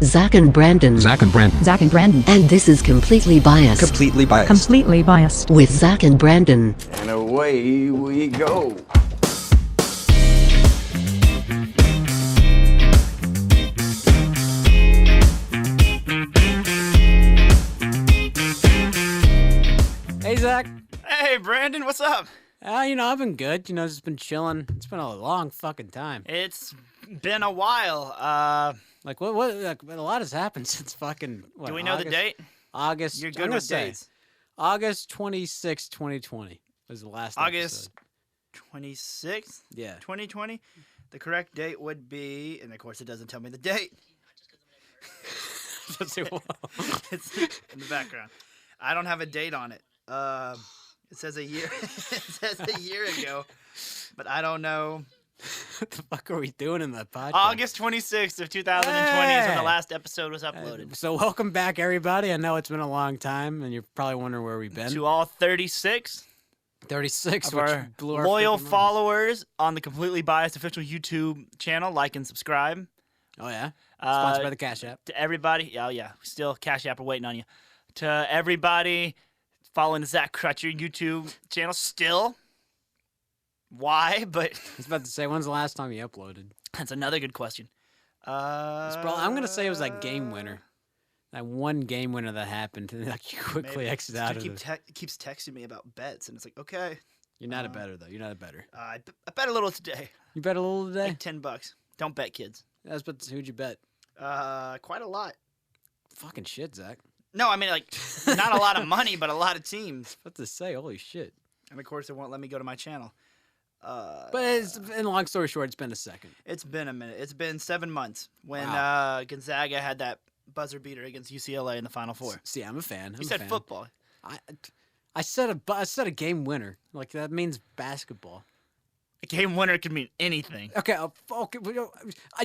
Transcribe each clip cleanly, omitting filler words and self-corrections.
Zach and Brandon. Zach and Brandon. Zach and Brandon. And this is Completely Biased. Completely biased. Completely biased. With Zach and Brandon. And away we go. Hey, Zach. Hey, Brandon, what's up? I've been good. Just been chilling. It's been a long fucking time. It's been a while. Like, what, like, a lot has happened since fucking, what, Do we know the date? August. You're I'm good gonna with say dates. August 26, 2020 was the last August episode. 26th, Yeah. 2020. The correct date would be, and of course it doesn't tell me the date. Let's see, whoa. It's in the background. I don't have a date on it. It says a year. It says a year ago, but I don't know. What the fuck are we doing in that podcast? August 26th of 2020 is when Hey! the last episode was uploaded. So welcome back, everybody. I know it's been a long time, and you're probably wondering where we've been. To all 36 36 of which our blew our loyal freaking minds. followers on the Completely Biased official YouTube channel, like and subscribe. Oh, yeah? Sponsored by the Cash App. To everybody, oh yeah, still Cash App are waiting on you. To everybody following the Zach Crutcher YouTube channel, still. Why? But I was about to say, when's the last time you uploaded? that's another good question. I'm going to say it was that game winner. That one game winner that happened, and like you quickly maybe. exit This out dude of it. keeps texting me about bets, and it's like, okay, You're not a better, though. You're not a better. I bet a little today, You bet a little today? like $10. Don't bet, kids. I was about to say, who'd you bet? Quite a lot. Fucking shit, Zach. No, I mean like not a lot of money, but a lot of teams. What to say? Holy shit. And of course, it won't let me go to my channel. But in long story short, it's been a second. It's been a minute. It's been 7 months when Wow. Gonzaga had that buzzer beater against UCLA in the Final Four. See, I'm a fan. You said football. I said a game winner. Like, that means basketball. A game winner could mean anything. Okay, okay.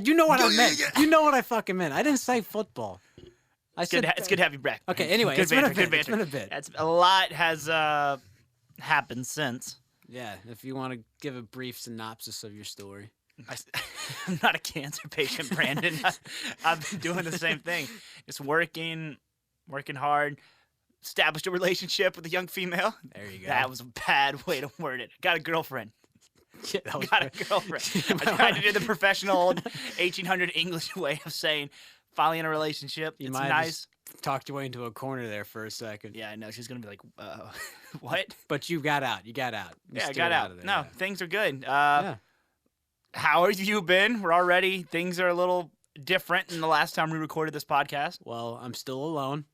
You know what I meant. You know what I fucking meant. I didn't say football. I It's good, said it's good to have you back. Okay, anyway, Good it's been a banter, bit. good It's been a banter. bit. A lot has happened since. Yeah, if you want to give a brief synopsis of your story. I'm not a cancer patient, Brandon. I've been doing the same thing. Just working hard. Established a relationship with a young female. There you go. That was a bad way to word it. Got a girlfriend. Yeah, that was Got a girlfriend. I tried to do the professional old 1800 English way of saying finally in a relationship. You It's might have nice. just talked your way into a corner there for a second. Yeah, I know. She's going to be like, what? But you got out. You got out. You Yeah, I steered got out. of there, No, yeah. things are good. Yeah. How have you been? Things are a little different than the last time we recorded this podcast. Well, I'm still alone.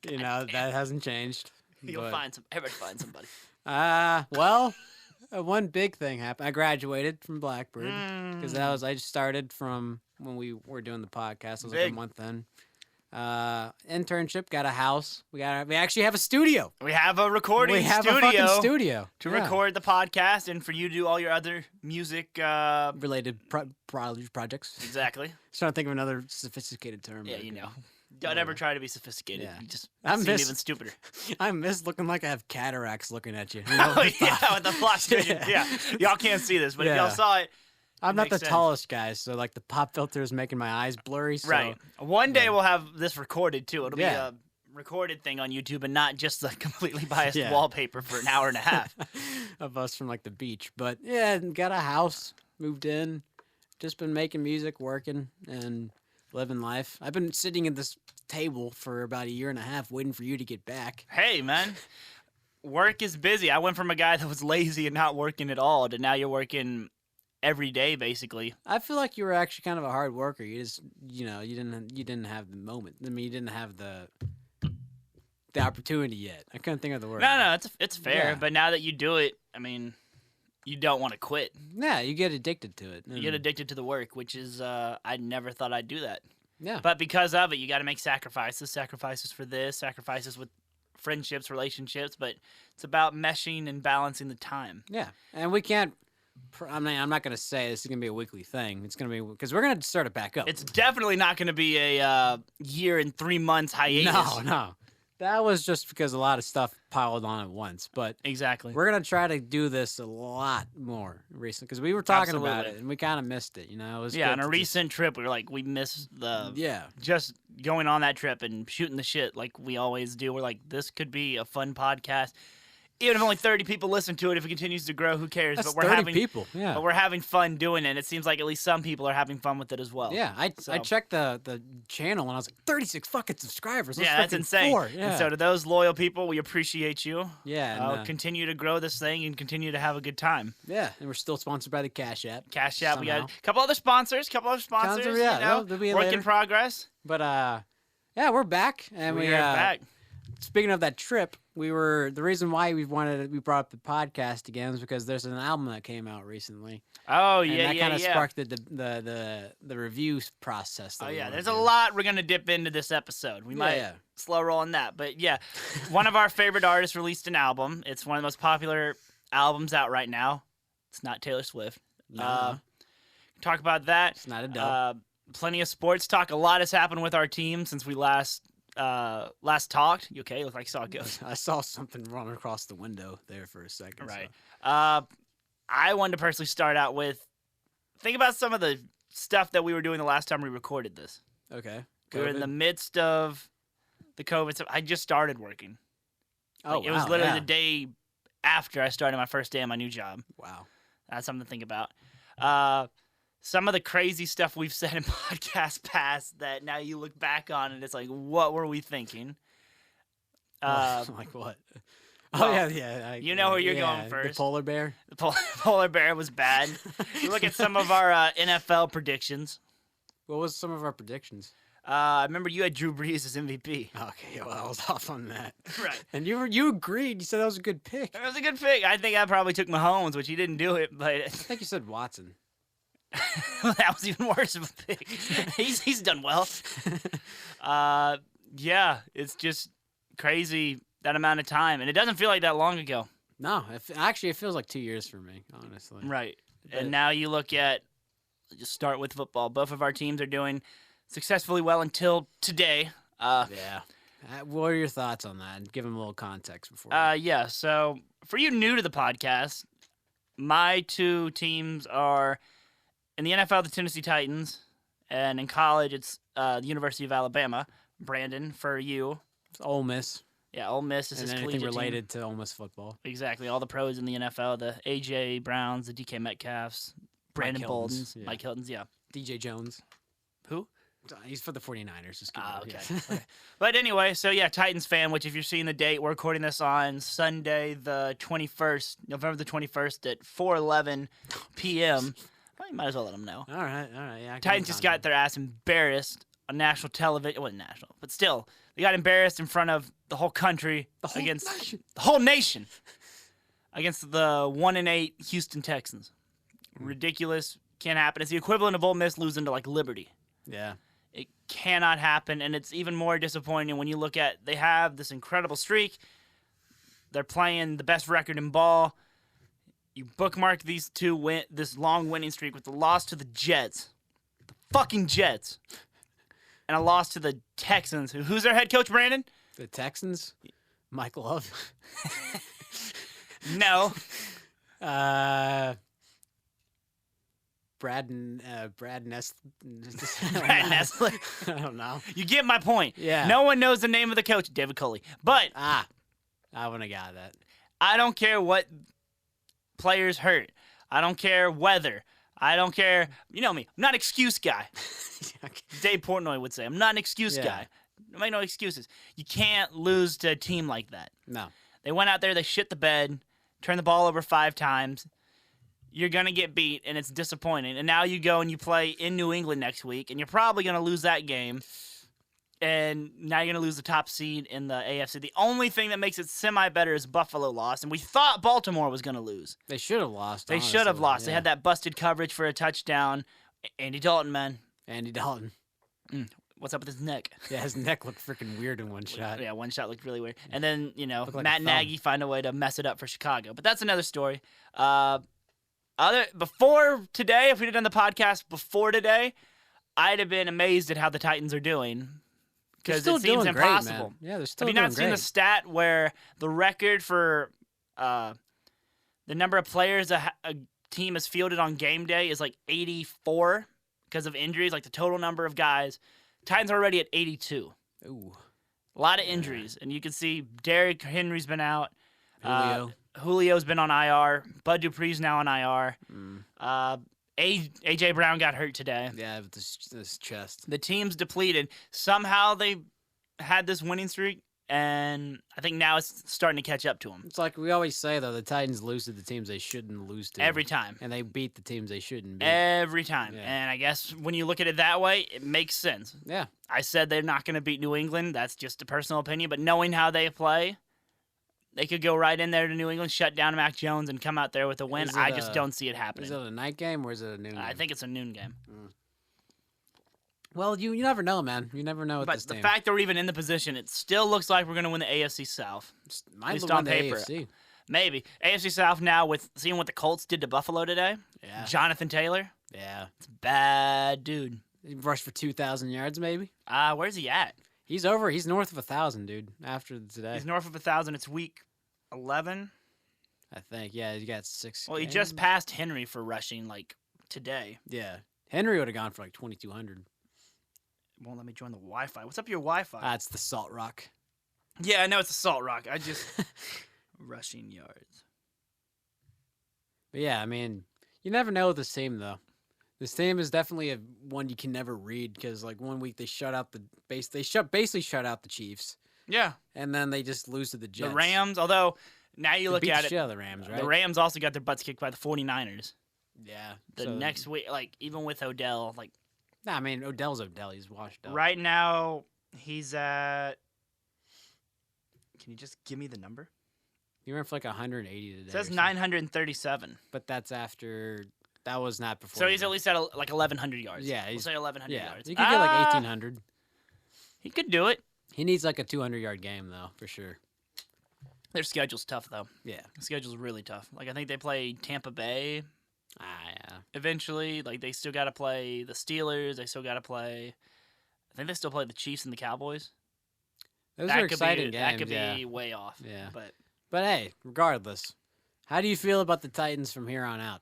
That hasn't changed. You'll but- everybody find somebody. One big thing happened. I graduated from Blackbird because Mm. I just started from when we were doing the podcast. I was like Big. a month in. Internship, got a house. We actually have a studio. We have a recording We have studio, a fucking studio to Yeah. record the podcast and for you to do all your other music. related projects. Exactly. Just trying to think of another sophisticated term. Yeah, that I you could- know. Don't ever try to be sophisticated. Yeah. You just I seem miss- even stupider. I miss looking like I have cataracts looking at you. Oh, yeah, with the flash vision. Yeah. Y'all can't see this, but if y'all Yeah. saw it, I'm not the makes sense. tallest guy, so like the pop filter is making my eyes blurry. So, right. One day we'll have this recorded too. It'll Yeah. be a recorded thing on YouTube and not just the completely biased Yeah. wallpaper for an hour and a half. of us from like the beach. But yeah, got a house, moved in, just been making music, working, and living life. I've been sitting at this table for about a year and a half waiting for you to get back. Hey, man. Work is busy. I went from a guy that was lazy and not working at all to now you're working every day, basically. I feel like you were actually kind of a hard worker. You just, you didn't have the moment. I mean, you didn't have the opportunity yet. I couldn't think of the word. No, it's fair. Yeah. But now that you do it, I mean, you don't want to quit. Yeah, you get addicted to it. You get addicted to the work, which is, I never thought I'd do that. Yeah. But because of it, you got to make sacrifices for this, sacrifices with friendships, relationships. But it's about meshing and balancing the time. Yeah, and we can't. I'm not gonna say this is gonna be a weekly thing. It's gonna be because we're gonna start it back up. It's definitely not going to be a year and 3 months hiatus. no. That was just because a lot of stuff piled on at once. But Exactly. we're gonna try to do this a lot more recently because we were talking about Absolutely. it and we kind of missed it. You know, it was Yeah, good on a to just- recent trip, we were like, we missed the Yeah, just going on that trip and shooting the shit like we always do. We're like, this could be a fun podcast. Even if only 30 people listen to it, if it continues to grow, who cares? that's but we're 30 having people. Yeah, but we're having fun doing it. It seems like at least some people are having fun with it as well. yeah. I So- checked the channel and I was like 36 fucking subscribers. Yeah, that's insane. 4. Yeah, And so to those loyal people, we appreciate you. yeah, and, Continue to grow this thing and continue to have a good time. yeah. And we're still sponsored by the Cash App. Cash App, we got Somehow. a couple other sponsors, yeah, you know, they'll be work later. in progress. But yeah, we're back and We are back. Speaking of that trip, the reason why we brought up the podcast again is because there's an album that came out recently. Oh And yeah, that yeah, kind of yeah. sparked the review process. that Oh we yeah, wanna there's do. a lot we're gonna dip into this episode. We might yeah. slow roll on that, but yeah, one of our favorite artists released an album. It's one of the most popular albums out right now. It's not Taylor Swift. No, Talk about that. it's not a dope. Plenty of sports talk. A lot has happened with our team since we last talked. You okay? Look like you saw a ghost. I saw something run across the window there for a second. Right. So. I wanted to personally start out with think about some of the stuff that we were doing the last time we recorded this. Okay. We were in COVID? the midst of the COVID stuff. I just started working. Oh, It was wow, literally yeah. the day after I started my first day on my new job. Wow. That's something to think about. Some of the crazy stuff we've said in podcasts past that now you look back on and it's like, what were we thinking? Like what? well, Oh yeah. you know where you're going The first. polar bear. The polar bear was bad. You look at some of our NFL predictions. What was some of our predictions? I remember you had Drew Brees as MVP. Okay, well, I was off on that. Right. And you agreed. You said that was a good pick. It was a good pick. I think I probably took Mahomes, which he didn't do it, but I think you said Watson. that was even worse of a pick. He's done well. Yeah, it's just crazy that amount of time, and it doesn't feel like that long ago. No, actually, it feels like 2 years for me, honestly. Right. But- And now you look at, just start with football. Both of our teams are doing successfully well until today. Yeah. What are your thoughts on that? And give them a little context before. Yeah, so for you new to the podcast, my two teams are in the NFL, the Tennessee Titans, and in college, it's the University of Alabama. Brandon, for you. It's Ole Miss. Yeah, Ole Miss is And his anything collegiate team. related to Ole Miss football. Exactly, all the pros in the NFL, the A.J. Browns, the D.K. Metcalfs, Brandon Hilton's, Boldens, yeah. Mike Hilton's, yeah. DJ Jones. Who? He's for the 49ers. Just kidding. Ah, okay. Yeah. Okay. But anyway, so yeah, Titans fan, which if you're seeing the date, we're recording this on Sunday the 21st, November the 21st at 4:11 p.m. Well, you might as well let them know. All right. Yeah. Titans just got their ass embarrassed on national television. It wasn't national, but still, they got embarrassed in front of the whole country against the whole nation against the 1-8 Houston Texans. Ridiculous. Can't happen. It's the equivalent of Ole Miss losing to like Liberty. Yeah. It cannot happen, and it's even more disappointing when you look at they have this incredible streak. They're playing the best record in ball. You bookmark these this long winning streak with the loss to the Jets, the fucking Jets, and a loss to the Texans. Who's their head coach, Brandon? The Texans. Mike Love. No, Brad Ness. Brad Nessler. I don't know. You get my point. Yeah. No one knows the name of the coach, David Culley. But I wouldn't have got that. I don't care what players hurt. I don't care whether. I don't care. You know me. I'm not an excuse guy. Dave Portnoy would say, I'm not an excuse Yeah. guy. I make no excuses. You can't lose to a team like that. No. They went out there, they shit the bed, turned the ball over 5 times. You're going to get beat, and it's disappointing. And now you go and you play in New England next week, and you're probably going to lose that game. And now you're going to lose the top seed in the AFC. The only thing that makes it semi-better is Buffalo lost, and we thought Baltimore was going to lose. They should have lost. They should have honestly. lost. They Yeah. had that busted coverage for a touchdown. Andy Dalton, man. Andy Dalton. What's up with his neck? Yeah, his neck looked freaking weird in one shot. Yeah, one shot looked really weird. And then, Looked like a Matt thumb. Nagy find a way to mess it up for Chicago. But that's another story. Before today, if we'd have done the podcast before today, I'd have been amazed at how the Titans are doing. because still it seems doing great, impossible. man. Yeah, they're still Have you doing not seen the great. stat where the record for the number of players a team has fielded on game day is like 84 because of injuries? Like the total number of guys, Titans are already at 82. Ooh, A lot of injuries, and you can see Derrick Henry's been out. Julio. Julio's been on IR. Bud Dupree's now on IR. Mm. AJ Brown got hurt today. Yeah, with this chest. The team's depleted. Somehow they had this winning streak, and I think now it's starting to catch up to them It's like we always say though, the Titans lose to the teams they shouldn't lose to every time. and they beat the teams they shouldn't beat. Every time. Yeah. And I guess when you look at it that way, it makes sense. Yeah, I said they're not going to beat New England. That's just a personal opinion. But knowing how they play, they could go right in there to New England, shut down Mac Jones, and come out there with a win. Is it I just don't see it happening. is it a night game or is it a noon game? I think it's a noon game. Well, you never know, man. You never know with But this the team. fact that we're even in the position, it still looks like we're going to win the AFC South. Might least win on the paper. AFC. Maybe. AFC South now with seeing what the Colts did to Buffalo today. Yeah, Jonathan Taylor. yeah. It's a bad dude. He rushed for 2,000 yards, maybe. Where's he at? He's over. He's north of 1,000, dude. After today, He's north of 1,000. It's week 11. I think. Yeah, he got 6. Well, he just passed Henry for rushing, like, today. Yeah, Henry would have gone for like 2,200. It won't let me join the Wi-Fi. What's up your Wi-Fi? That's the Salt Rock. Yeah, I know it's a Salt Rock. I just... rushing yards. But yeah, I mean, you never know with this team though. This team is definitely one you can never read because like one week they shut out basically shut out the Chiefs, Yeah. and then they just lose to the Jets. The Rams, although now you They look beat at the it, shit out of the Rams, right? the Rams also got their butts kicked by the 49ers. Yeah. The next week, like, even with Odell, like, Nah, I mean Odell's Odell. He's washed up. right now, he's at... Can you just give me the number? He ran for like 180 today. It says or something. 937. But that's after. That was not before. So he's at least at like 1,100 yards. Yeah, we'll he's- say 1,100 Yeah, yards. he could get like Ah, 1,800. He could do it. He needs like a 200-yard game though, for sure. Their schedule's tough, though. Yeah. The schedule's really tough. Like, I think they play Tampa Bay Yeah. eventually. Like, they still got to play the Steelers. They still got to play... I think they still play the Chiefs and the Cowboys. Those That are could exciting be, games. That could yeah. be way off. Yeah. But But hey, regardless, how do you feel about the Titans from here on out?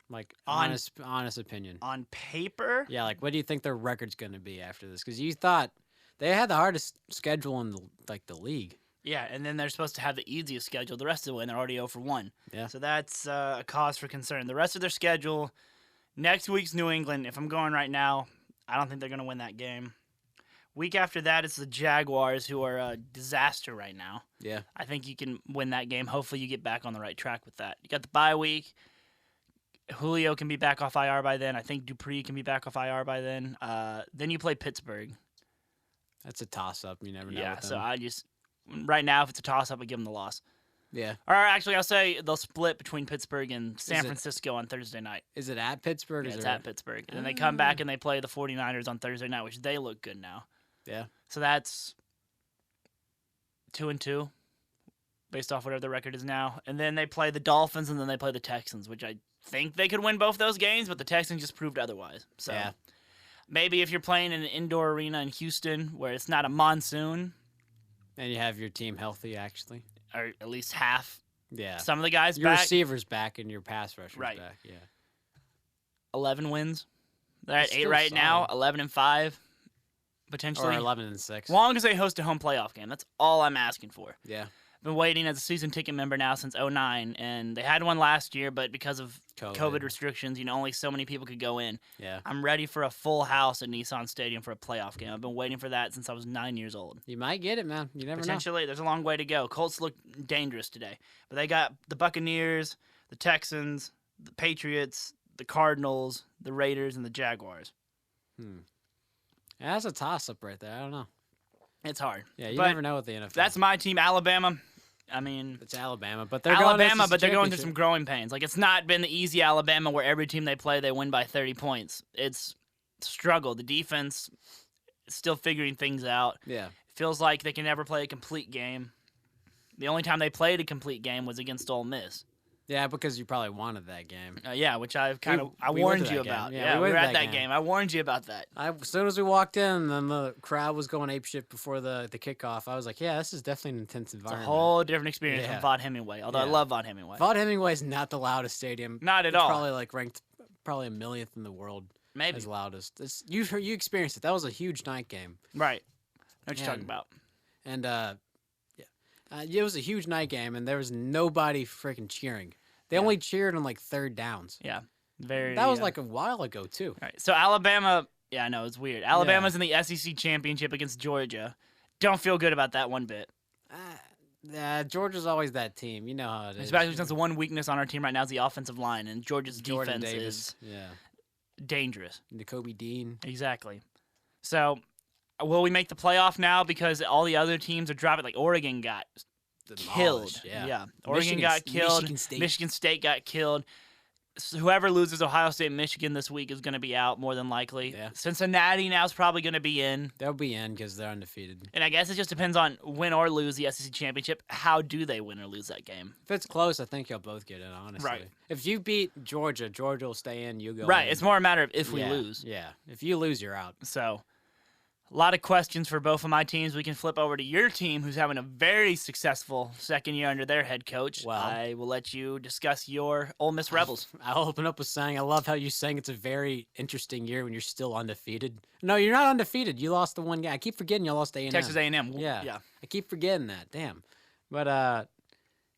Like honest opinion. on paper, Yeah, like what do you think their record's going to be after this? Because you thought they had the hardest schedule in the league. yeah, and then they're supposed to have the easiest schedule the rest of the way, and they're already 0 for 1. Yeah. So that's a cause for concern. The rest of their schedule, next week's New England. If I'm going right now, I don't think they're going to win that game. Week after that, it's the Jaguars, who are a disaster right now. Yeah. I think you can win that game. Hopefully, you get back on the right track with that. You got the bye week. Julio can be back off IR by then. I think Dupree can be back off IR by then. Then you play Pittsburgh. That's a toss-up. You never know. Yeah, with so them. I just right now, if it's a toss-up, I give them the loss. Yeah. Or actually, I'll say they'll split between Pittsburgh and San Is it- Francisco on Thursday night. Is it at Pittsburgh? Yeah, Is it's it at Pittsburgh. And then they come back and they play the 49ers on Thursday night, which they look good now. Yeah. So that's 2-2, based off whatever the record is now. And then they play the Dolphins, and then they play the Texans, which I think they could win both those games, but the Texans just proved otherwise. So Yeah. maybe if you're playing in an indoor arena in Houston where it's not a monsoon, And you have your team healthy, actually. or at least half, Yeah. some of the guys Your back, receivers back and your pass rushers Right. back. Yeah. 11 wins. They're at That's 8 still right now, solid. 11-5, Or potentially. 11-6. As long as they host a home playoff game, that's all I'm asking for. Yeah. Been waiting as a season ticket member now since 2009, and they had one last year, but because of COVID restrictions, only so many people could go in. Yeah. I'm ready for a full house at Nissan Stadium for a playoff game. I've been waiting for that since I was 9 years old. You might get it, man. You never know. Potentially, there's a long way to go. Colts look dangerous today, but they got the Buccaneers, the Texans, the Patriots, the Cardinals, the Raiders, and the Jaguars. Yeah, that's a toss-up right there. I don't know. It's hard. Yeah, you But never know with the NFL. That's my team, Alabama. I mean, It's Alabama, but they're Alabama, but they're going through through some growing pains. Like, it's not been the easy Alabama where every team they play, they win by 30 points. It's struggle. The defense is still figuring things out. Yeah. Feels like they can never play a complete game. The only time they played a complete game was against Ole Miss. Yeah, because you probably wanted that game. Yeah, which I we went warned to you that game. about. Yeah, Yeah, we we went were to at that that game. game. I warned you about that. As soon as we walked in, then the crowd was going apeshit before the kickoff. I was like, yeah, this is definitely an intense It's a environment. whole different experience Yeah. from Vaught Hemingway. Although I Yeah. love Vaught Hemingway. Vaught Hemingway is not the loudest stadium. Not at It's all. Probably like ranked probably a millionth in the world Maybe. as loudest. You experienced it. That was a huge night game. Right. I know what you're talking And- about. And it was a huge night game, and there was nobody freaking cheering. They only cheered on like third downs. Yeah. Very. That was like a while ago too. All right. So Alabama. Yeah, I know it's weird. Alabama's in the SEC championship against Georgia. Don't feel good about that one bit. Georgia's always that team. You know how it is. Especially since the one weakness on our team right now is the offensive line, and Georgia's Jordan defense Davis. is Yeah. dangerous. N'Kobe Dean. Exactly. So, will we make the playoff now because all the other teams are dropping? Like Oregon got killed. Demolished, Yeah. Oregon Michigan- got killed. Michigan State. Got killed. So whoever loses Ohio State and Michigan this week is going to be out more than likely. Yeah. Cincinnati now is probably going to be in. They'll be in because they're undefeated. And I guess it just depends on win or lose the SEC championship. How do they win or lose that game? If it's close, I think you'll both get in, honestly. Right. If you beat Georgia, Georgia will stay in, you go Right. in. It's more a matter of if we Yeah, lose. Yeah. If you lose, you're out. So, a lot of questions for both of my teams. We can flip over to your team, who's having a very successful second year under their head coach. Well- I will let you discuss your Ole Miss Rebels. I'll open up with saying I love how you're saying it's a very interesting year when you're still undefeated. No, you're not undefeated. You lost the one game. I keep forgetting you lost to A&M. Texas A&M. Yeah. Yeah. I keep forgetting that. Damn. But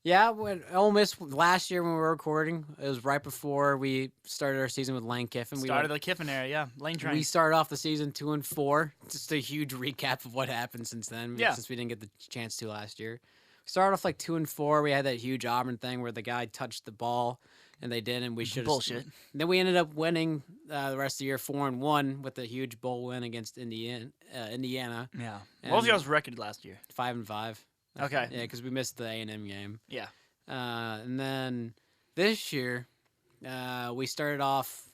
yeah, when Ole Miss last year when we were recording, it was right before we started our season with Lane Kiffin. Started the Kiffin era, yeah. Lane train. We started off the season 2-4. Just a huge recap of what happened since then. Yeah. Since we didn't get the chance to last year. We started off like 2-4. We had that huge Auburn thing where the guy touched the ball and they didn't. We should have. Bullshit. Then we ended up winning the rest of the year 4-1 with a huge bowl win against Indiana. Yeah. And- What was y'all's record last year? 5-5. Okay. Yeah, because we missed the A&M game. Yeah. And then this year, we started off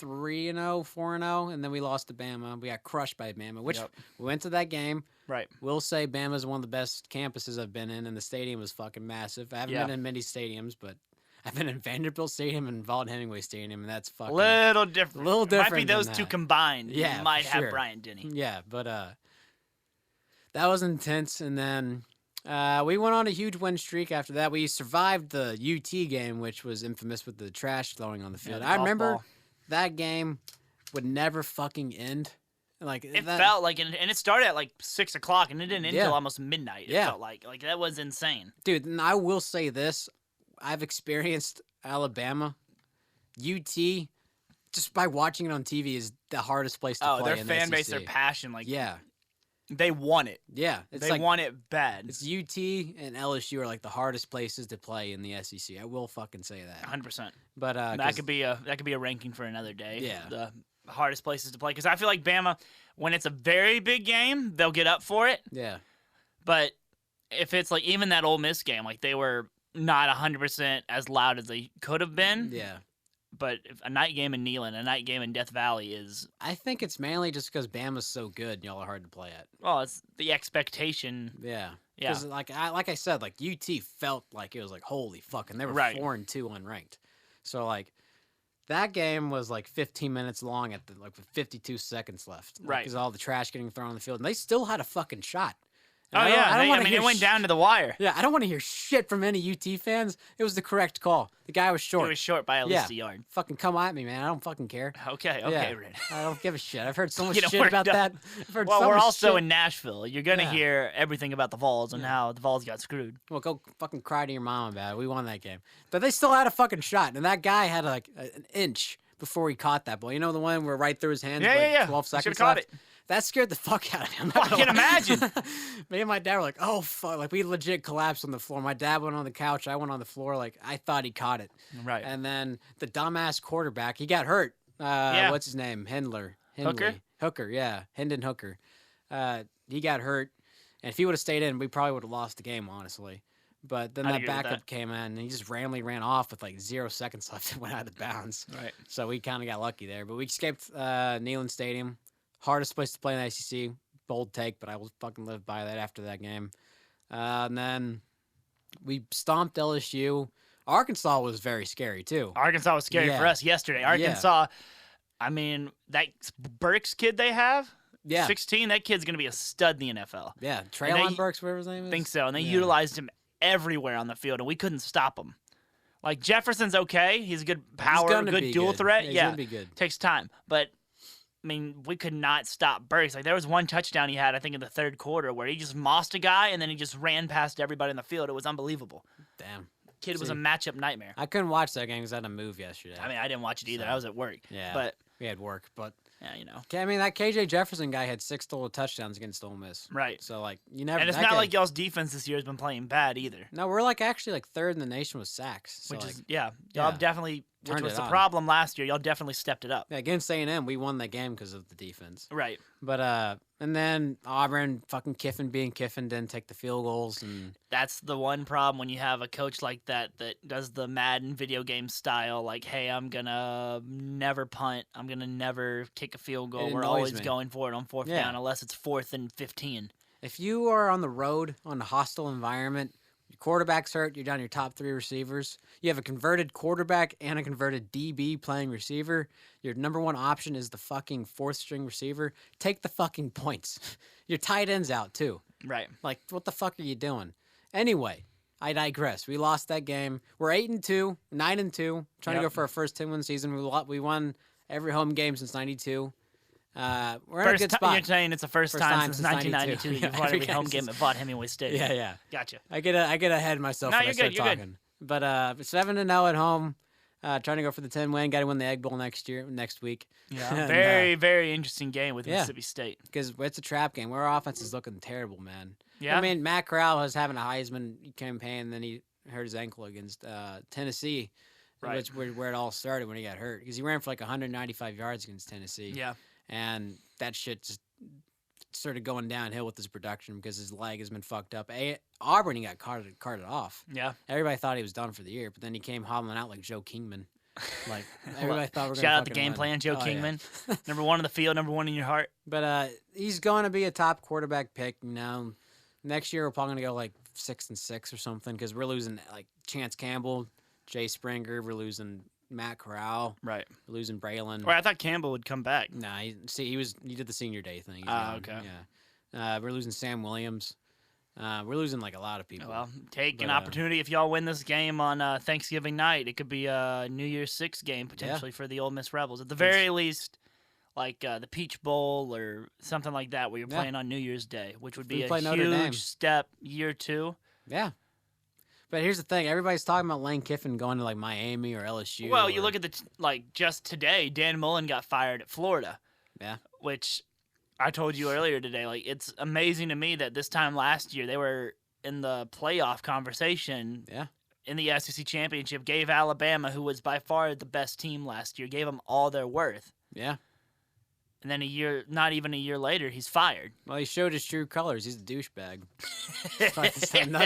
3-0, 4-0, and then we lost to Bama. We got crushed by Bama, which Yep. we went to that game. Right. We'll say Bama's one of the best campuses I've been in, and the stadium was fucking massive. I haven't Yeah. been in many stadiums, but I've been in Vanderbilt Stadium and Vaught Hemingway Stadium, and that's fucking Little different. little Might be different than those two that. combined. Yeah, You might for have sure. Bryant Denny. Yeah, but that was intense. And then we went on a huge win streak after that. We survived the UT game, which was infamous with the trash throwing on the field. the I golf remember ball. that game would never fucking end. Like It that, felt like, and it started at like 6 o'clock, and it didn't end Yeah. until almost midnight. It Yeah. felt like that was insane. dude. And I will say this: I've experienced Alabama, UT, just by watching it on TV is the hardest place to Oh, play. their in the fan base, their SEC. passion, like Yeah, they want it. yeah. It's They like want it bad. it's UT and LSU are like the hardest places to play in the SEC. I will fucking say that. 100%. But That could be a ranking for another day. Yeah. The hardest places to play, because I feel like Bama, when it's a very big game, they'll get up for it. yeah, But if it's like even that Ole Miss game, like they were not 100% as loud as they could have been. yeah. But if a night game in Neyland, a night game in Death Valley is, I think it's mainly just because Bama's so good and y'all are hard to play at. well, it's the expectation. Yeah. Yeah. Because like I said, like UT felt like it was like holy fucking they were Right. 4-2 unranked. So like that game was like 15 minutes long at the with 52 seconds left. Right. Because all the trash getting thrown on the field, and they still had a fucking shot. And Oh, I don't- yeah. I don't I wanna mean, hear it went sh- down to the wire. Yeah, I don't want to hear shit from any UT fans. It was the correct call. The guy was short. It was short by at Yeah. least a yard. Fucking come at me, man. I don't fucking care. Okay, Yeah. Ren. I don't give a shit. I've heard so much Get it shit worked about up. that. I've heard Well, so we're much also shit. in Nashville. You're going to Yeah. hear everything about the Vols and Yeah. how the Vols got screwed. Well, go fucking cry to your mom about it. We won that game. But they still had a fucking shot. And that guy had like an inch before he caught that ball. You know the one where right through his hands, Yeah, like yeah, yeah. 12 He seconds should've caught left? it. That scared the fuck out of him. I can imagine. Me and my dad were like, oh, fuck. Like, we legit collapsed on the floor. My dad went on the couch. I went on the floor. Like, I thought he caught it. Right. And then the dumbass quarterback, he got hurt. Yeah. What's his name? Hooker, yeah. Hendon Hooker. He got hurt. And if he would have stayed in, we probably would have lost the game, honestly. But then I'd that agree with backup that. came in, and he just randomly ran off with like 0 seconds left and went out of bounds. Right. So we kind of got lucky there. But we escaped Neyland Stadium. Hardest place to play in the SEC. Bold take, but I will fucking live by that after that game. And then we stomped LSU. Arkansas was very scary too. Arkansas was scary for Yeah. us yesterday. Arkansas, I mean, that Burks kid they have, Yeah. 16, that kid's going to be a stud in the NFL. Yeah, they- Traylon Burks, whatever his name I is. think so. And they Yeah. utilized him everywhere on the field, and we couldn't stop him. Like, Jefferson's okay. He's a good power, gonna good be dual good. threat. Yeah, he's Yeah, gonna be good. Takes time. But, I mean, we could not stop Burks. Like, there was one touchdown he had, I think, in the third quarter where he just mossed a guy, and then he just ran past everybody in the field. It was unbelievable. Damn. Kid was See. a matchup nightmare. I couldn't watch that game because I had to move yesterday. I mean, I didn't watch it either. So, I was at work. yeah, But, we had work, but yeah, you know. I mean that KJ Jefferson guy had 6 total touchdowns against Ole Miss. Right. So like you never. And it's that not guy- like y'all's defense this year has been playing bad either. No, we're like actually like third in the nation with sacks. So Which like, is, y'all yeah. definitely, which Turned was it the on. problem last year. Y'all definitely stepped it up. yeah, against A&M, we won that game because of the defense. Right. But and then Auburn, fucking Kiffin being Kiffin, didn't take the field goals, and That's the one problem when you have a coach like that does the Madden video game style, like, hey, I'm going to never punt. I'm going to never kick a field goal. It We're annoys always me. going for it on fourth Yeah. down unless it's 4th and 15. if you are on the road on a hostile environment, your quarterback's hurt, you're down your top 3 receivers. You have a converted quarterback and a converted DB playing receiver. Your number one option is the fucking 4th string receiver. Take the fucking points. Your tight end's out too. Right. Like, what the fuck are you doing? Anyway, I digress. We lost that game. We're 8-2, 9-2, trying to Yep. go for our first 10-win season. We won every home game since '92. We're in a First good ti- spot. You're saying it's the first First time time since since 92. 1992 Yeah, you've won every every game home game since- at Vaught Hemingway Stadium. Yeah, yeah. Gotcha. I get ahead of myself No, when I you're start good, you're good. talking. But 7-0 at home. Trying to go for the 10-win. Got to win the Egg Bowl next week. Yeah. And, Very, very interesting game with yeah. Mississippi State. because it's a trap game. Our offense is looking terrible, man. Yeah. I mean, Matt Corral was having a Heisman campaign, then he hurt his ankle against Tennessee, Right. which where it all started when he got hurt. Because he ran for like 195 yards against Tennessee. Yeah. And that shit just started going downhill with his production because his leg has been fucked up. Auburn, he got carted off. Yeah. Everybody thought he was done for the year, but then he came hobbling out like Joe Kingman. Like everybody thought we were going to Shout out the game plan, Joe Kingman. Number 1 on the field, number 1 in your heart. But he's going to be a top quarterback pick. Next year we're probably going to go like 6-6 or something because we're losing like Chance Campbell, Jay Springer. We're losing Matt Corral. Right. We're losing Braylon. Or I thought Campbell would come back. Nah, he did the senior day thing. He's Ah, gone. okay. Yeah. We're losing Sam Williams. We're losing like a lot of people. Well, take an But, opportunity if y'all win this game on Thanksgiving night. It could be a New Year's Six game potentially for the Ole Miss Rebels. At the very least, like the Peach Bowl or something like that, where you're Yeah. playing on New Year's Day, which would We be a play Notre Dame. huge step year 2. Yeah. But here's the thing: everybody's talking about Lane Kiffin going to like Miami or LSU. Well, you or- look at just today, Dan Mullen got fired at Florida. Yeah. Which I told you earlier today. Like, it's amazing to me that this time last year they were in the playoff conversation. Yeah. In the SEC championship, gave Alabama, who was by far the best team last year, gave them all their worth. Yeah. And then not even a year later, he's fired. Well, he showed his true colors. He's a douchebag.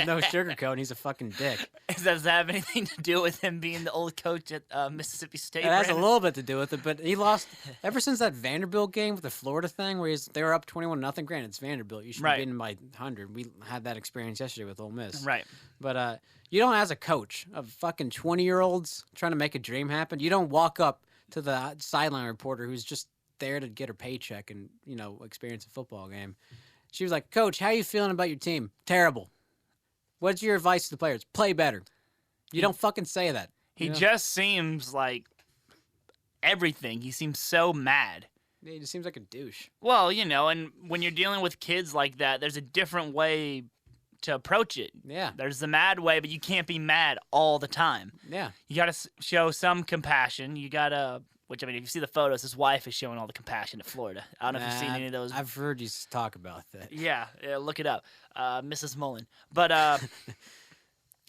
no sugarcoat. He's a fucking dick. Does that have anything to do with him being the old coach at Mississippi State? It has a Brandon? little bit to do with it, but he lost ever since that Vanderbilt game with the Florida thing, where they were up 21-0. Granted, it's Vanderbilt. You should Right. be beaten by 100. We had that experience yesterday with Ole Miss. Right. But you don't, as a coach of fucking 20-year-olds trying to make a dream happen, you don't walk up to the sideline reporter who's just there to get her paycheck and experience a football game. She was like, "Coach, how you feeling about your team? Terrible. What's your advice to the players? Play better." You don't fucking say that. He you know? just seems like everything. He seems so mad. He just seems like a douche. Well, and when you're dealing with kids like that, there's a different way to approach it. Yeah. There's the mad way, but you can't be mad all the time. Yeah. You got to show some compassion. You got to, which, I mean, if you see the photos, his wife is showing all the compassion at Florida. I don't know if you've seen any of those. I've heard you talk about that. Yeah, look it up. Mrs. Mullen. But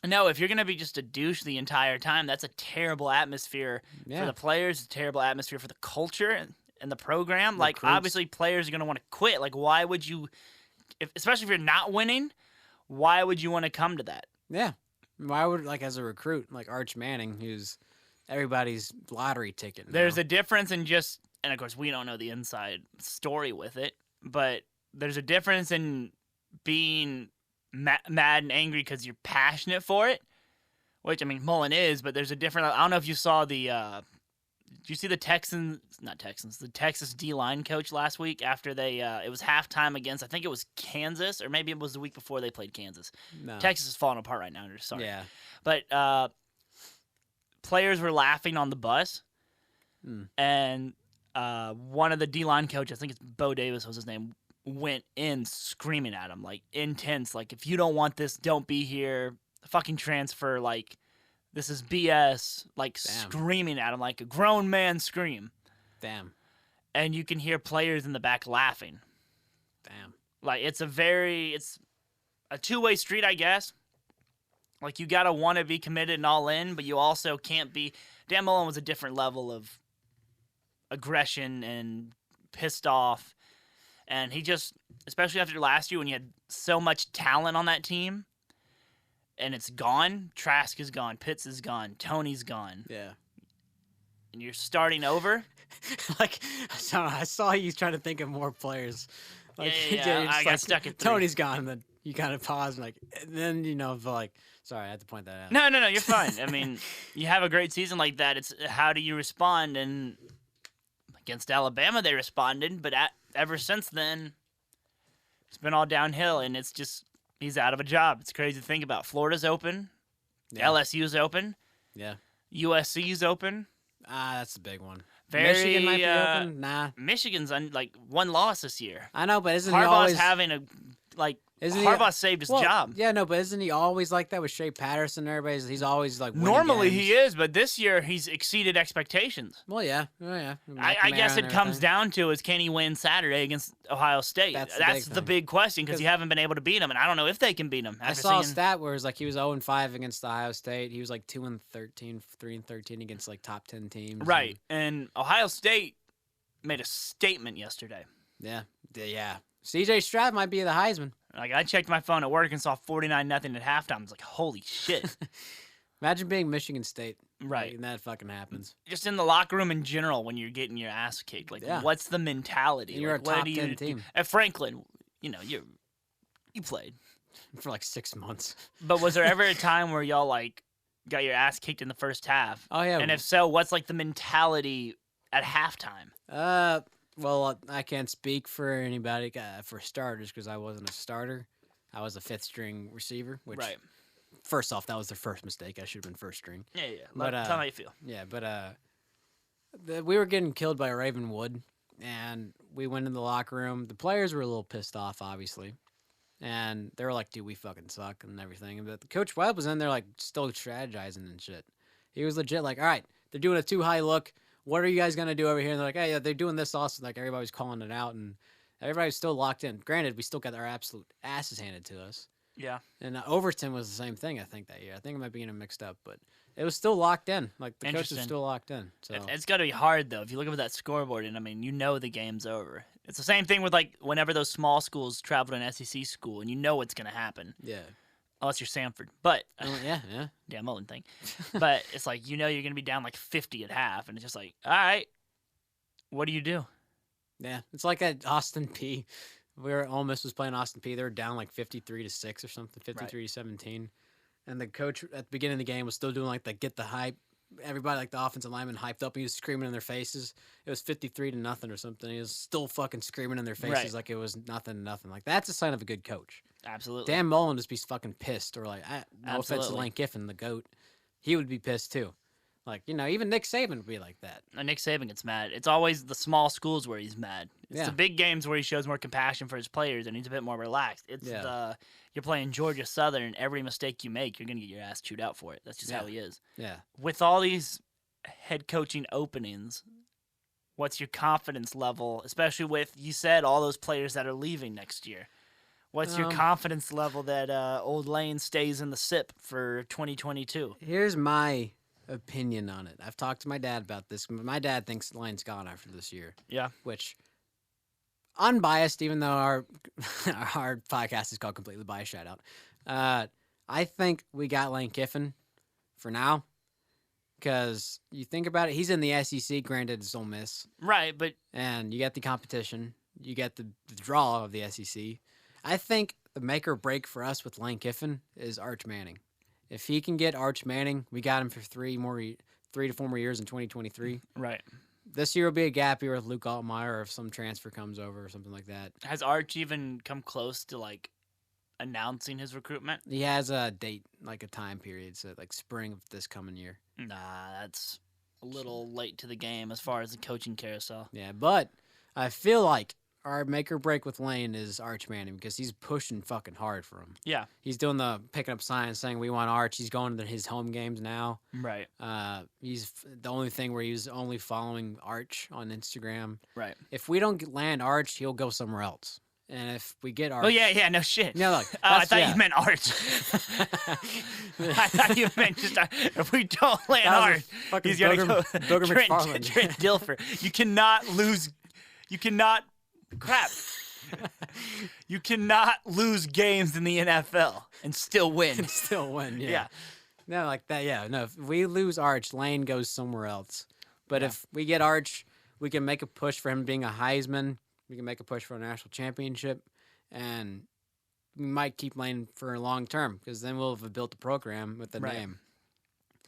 no, if you're going to be just a douche the entire time, that's a terrible atmosphere for Yeah. the players, a terrible atmosphere for the culture and the program. Like, Recruits. obviously, players are going to want to quit. Like, why would you, especially if you're not winning, why would you want to come to that? Yeah. Why would, as a recruit, like Arch Manning, who's everybody's lottery ticket now. There's a difference in just, and of course, we don't know the inside story with it, but there's a difference in being mad and angry because you're passionate for it, Which, I mean, Mullen is, but there's a different. I don't know if you saw the. Did you see the Texans? Not Texans. The Texas D-line coach last week after they. It was halftime against. I think it was Kansas, or maybe it was the week before they played Kansas. No. Texas is falling apart right now. Sorry. Yeah. But players were laughing on the bus, and one of the D-line coaches, I think it's Bo Davis was his name, went in screaming at him, like intense, like if you don't want this, don't be here. Fucking transfer, like this is BS, like screaming at him like a grown man scream. Damn. And you can hear players in the back laughing. Damn. Like it's a two-way street, I guess. Like you gotta want to be committed and all in, but you also can't be. Dan Mullen was a different level of aggression and pissed off, and he just, especially after last year when you had so much talent on that team. And it's gone. Trask is gone. Pitts is gone. Tony's gone. Yeah. And you're starting over. Like, I saw you trying to think of more players. Like, Yeah. I got stuck at 3. Tony's gone, and then you kind of pause and then sorry, I had to point that out. No, you're fine. I mean, you have a great season like that. It's how do you respond? And against Alabama, they responded, but ever since then, it's been all downhill, and it's just. He's out of a job. It's crazy to think about. Florida's open. Yeah. LSU's open. Yeah. USC's open. That's the big one. Michigan might be open? Nah. Michigan's one loss this year. I know, but isn't he Harbaugh's always... having Harbaugh saved his job. Yeah, no, but isn't he always like that with Shea Patterson? He's always like winning Normally games. he is, but this year he's exceeded expectations. Well, yeah. Oh, yeah. I guess McNamara it and comes everything. down to is can he win Saturday against Ohio State? That's the the big big question because you haven't been able to beat them, and I don't know if they can beat them. I saw a stat where it was like he was 0-5 against Ohio State. He was like 2-13, 3-13 against like top 10 teams. Right, and Ohio State made a statement yesterday. Yeah. CJ Stroud might be the Heisman. Like I checked my phone at work and saw 49-0 at halftime. I was like, holy shit. Imagine being Michigan State. Right. And that fucking happens. Just in the locker room in general when you're getting your ass kicked. Like, what's the mentality? And you're like, a top what do 10 team. At Franklin, you played. For like 6 months. But was there ever a time where y'all, like, got your ass kicked in the first half? Oh, yeah. And if so, what's, like, the mentality at halftime? Well, I can't speak for anybody for starters because I wasn't a starter. I was a 5th string receiver, which first off, that was their first mistake. I should have been 1st string. Yeah. But, tell me how you feel. Yeah, but we were getting killed by Ravenwood, and we went in the locker room. The players were a little pissed off, obviously, and they were like, dude, we fucking suck and everything. But Coach Webb was in there, like, still strategizing and shit. He was legit like, all right, they're doing a too high look. What are you guys going to do over here? And they're like, hey, yeah, they're doing this also. Like, everybody's calling it out, and everybody's still locked in. Granted, we still got our absolute asses handed to us. Yeah. And Overton was the same thing, I think, that year. I think I might be getting mixed up, but it was still locked in. Like, the coach was still locked in. So It's got to be hard, though. If you look at that scoreboard, and, I mean, you know the game's over. It's the same thing with, like, whenever those small schools travel to an SEC school, and you know what's going to happen. Yeah. Unless you're Samford. But yeah. Yeah, Mullen thing. But it's like, you know you're going to be down like 50 at half, and it's just like, all right, what do you do? Yeah, it's like at Austin P. Ole Miss was playing Austin P. They were down like 53-6 or something, 53-17. And the coach at the beginning of the game was still doing like the get the hype. Everybody, like the offensive lineman, hyped up. He was screaming in their faces. It was 53-0 or something. He was still fucking screaming in their faces like it was nothing. Like, that's a sign of a good coach. Absolutely. Dan Mullen just be fucking pissed, or like, no offense to Lane Kiffin, the GOAT, he would be pissed too. Like, even Nick Saban would be like that. Nick Saban gets mad. It's always the small schools where he's mad. It's the big games where he shows more compassion for his players and he's a bit more relaxed. It's you're playing Georgia Southern. Every mistake you make, you're gonna get your ass chewed out for it. That's just how he is. Yeah. With all these head coaching openings, what's your confidence level? Especially with, you said, all those players that are leaving next year. What's your confidence level that Old Lane stays in the SIP for 2022? Here's my opinion on it. I've talked to my dad about this. My dad thinks Lane's gone after this year. Yeah. Which, unbiased, even though our podcast is called Completely Biased, shout out. I think we got Lane Kiffin for now. Because you think about it, he's in the SEC, granted it's Ole Miss. Right, but... And you get the competition. You get the draw of the SEC. I think the make or break for us with Lane Kiffin is Arch Manning. If he can get Arch Manning, we got him for 3 to 4 more years in 2023. Right. This year will be a gap year with Luke Altmaier, or if some transfer comes over or something like that. Has Arch even come close to like announcing his recruitment? He has a date, like a time period, so like spring of this coming year. Nah, that's a little late to the game as far as the coaching carousel. Yeah, but I feel like our make or break with Lane is Arch Manning because he's pushing fucking hard for him. Yeah. He's doing the picking up signs saying we want Arch. He's going to his home games now. Right. He's the only thing where he's only following Arch on Instagram. Right. If we don't land Arch, he'll go somewhere else. And if we get Arch, Oh yeah, no shit. Yeah, look, I that's- thought yeah. you meant Arch. I thought you meant just if we don't land That was a Arch, fucking he's gonna Booger- go Booger McFarland. Trent Dilfer. You cannot lose. You cannot crap. You cannot lose games in the NFL and still win. still win. Yeah. Yeah. No, like that. Yeah. No, if we lose Arch, Lane goes somewhere else. But if we get Arch, we can make a push for him being a Heisman. We can make a push for a national championship, and we might keep Lane for a long term because then we'll have built a program with the Right. name.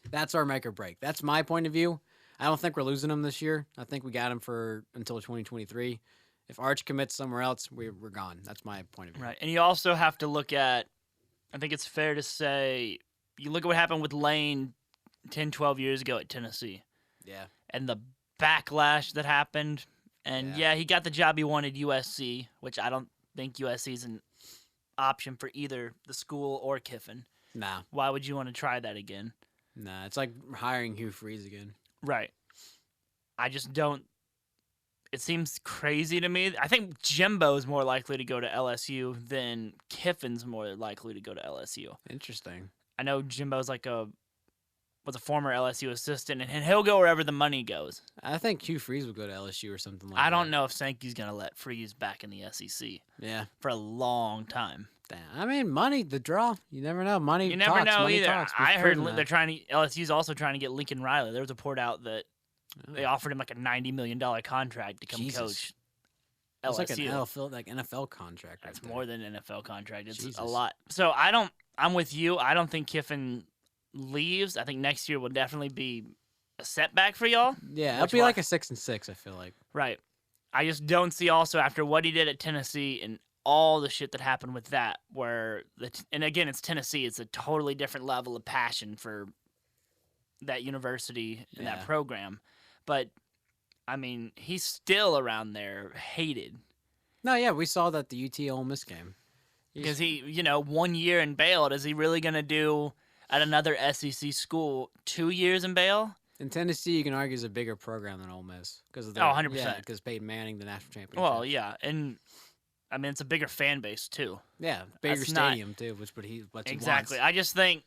That's our make or break. That's my point of view. I don't think we're losing him this year. I think we got him for until 2023. If Arch commits somewhere else, we're gone. That's my point of view. Right. And you also have to look at, I think it's fair to say, you look at what happened with Lane 10, 12 years ago at Tennessee Yeah. and the backlash that happened. And Yeah. yeah, he got the job he wanted, USC, which I don't think USC is an option for either the school or Kiffin. Nah. Why would you want to try that again? Nah. It's like hiring Hugh Freeze again. Right. I just don't. It seems crazy to me. I think Jimbo is more likely to go to LSU than Kiffin's more likely to go to LSU. Interesting. I know Jimbo's was a former LSU assistant, and he'll go wherever the money goes. I think Hugh Freeze will go to LSU or something like that. I don't know if Sankey's going to let Freeze back in the SEC Yeah. for a long time. Damn. I mean, money, the draw. You never know. Money You never talks. know Money either. talks. We've I heard proven they're that. LSU's also trying to get Lincoln Riley. There was a report out that Oh. they offered him like a $90 million contract to come Jesus. coach It's like LSU. an NFL contract. That's right there. more than an NFL contract. It's Jesus. a lot. So I'm with you. I don't think Kiffin leaves. I think next year will definitely be a setback for y'all. Yeah, it'll Which be one? like a 6-6. I feel like. Right. I just don't see also after what he did at Tennessee and all the shit that happened with that, and again, it's Tennessee. It's a totally different level of passion for that university and that Yeah. program. But, I mean, he's still around there hated. No, yeah, we saw that the UT Ole Miss game. Because he, 1 year in bail, is he really going to do at another SEC school 2 years in bail? In Tennessee, you can argue is a bigger program than Ole Miss because of Oh, 100%. Yeah, because Peyton Manning, the national championship. Well, yeah. And, I mean, it's a bigger fan base, too. yeah, bigger That's not- stadium too, which what he Exactly. wants. I just think,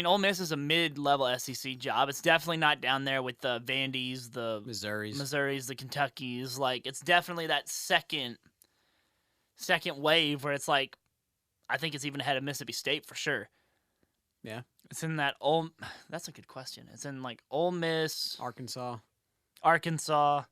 Ole Miss is a mid-level SEC job. It's definitely not down there with the Vandy's, the Missouri's. Missouris, the Kentuckys. Like, it's definitely that second wave where it's like, I think it's even ahead of Mississippi State for sure. Yeah. It's in that that's a good question. It's in like Ole Miss, Arkansas. Arkansas,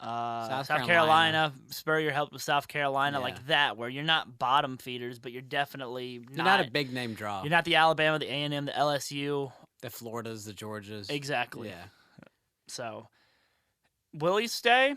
South South Carolina. Carolina. Spurrier helped with South Carolina, Yeah. like that, where you're not bottom feeders, but you're definitely You're not a big name draw. You're not the Alabama, the A&M, the LSU. The Floridas, the Georgias. Exactly. Yeah. So, will he stay?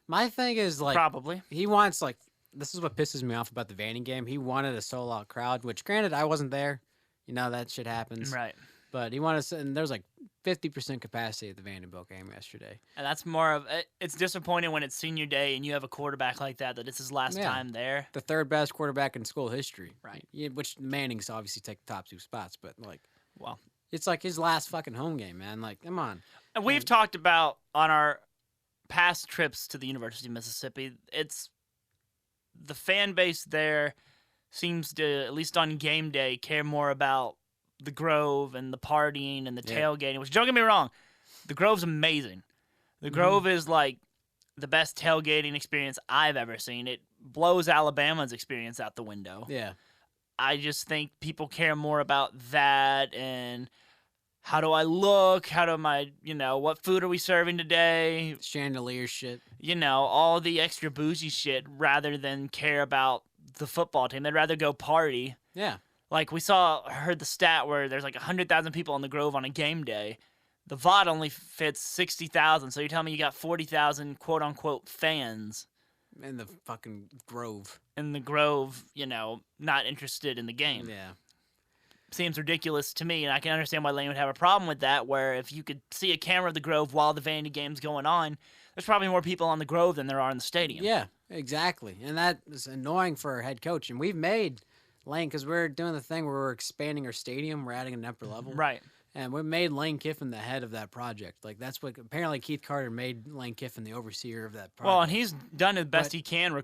My thing is like Probably. he wants like this is what pisses me off about the Vandy game. He wanted a sold out crowd, which granted I wasn't there. You know that shit happens. Right. But he wanted to, and there's like 50% capacity at the Vanderbilt game yesterday. And that's more of it's disappointing when it's senior day and you have a quarterback like that it's his last Yeah. time there. The third best quarterback in school history. Right. Yeah, which Manning's obviously take the top 2 spots, but like Well, it's like his last fucking home game, man. Like, come on. and we've talked about on our past trips to the University of Mississippi, it's the fan base there seems to, at least on game day, care more about the Grove and the partying and the Yeah. tailgating, which don't get me wrong, the Grove's amazing. The Grove is like the best tailgating experience I've ever seen. It blows Alabama's experience out the window. Yeah. I just think people care more about that and how do I look? How do my, what food are we serving today? Chandelier shit. All the extra bougie shit rather than care about the football team. They'd rather go party. Yeah. Like heard the stat where there's like 100,000 people in the Grove on a game day. The VOD only fits 60,000. So you're telling me you got 40,000 quote unquote fans In the fucking Grove. in the Grove, not interested in the game. Yeah. Seems ridiculous to me, and I can understand why Lane would have a problem with that, where if you could see a camera of the Grove while the Vandy game's going on, there's probably more people on the Grove than there are in the stadium. Yeah, exactly. And that is annoying for our head coach. And we've made Lane, because we're doing the thing where we're expanding our stadium, we're adding an upper level. Right. And we made Lane Kiffin the head of that project. Like, that's what, apparently Keith Carter made Lane Kiffin the overseer of that project. Well, and he's done the best he can,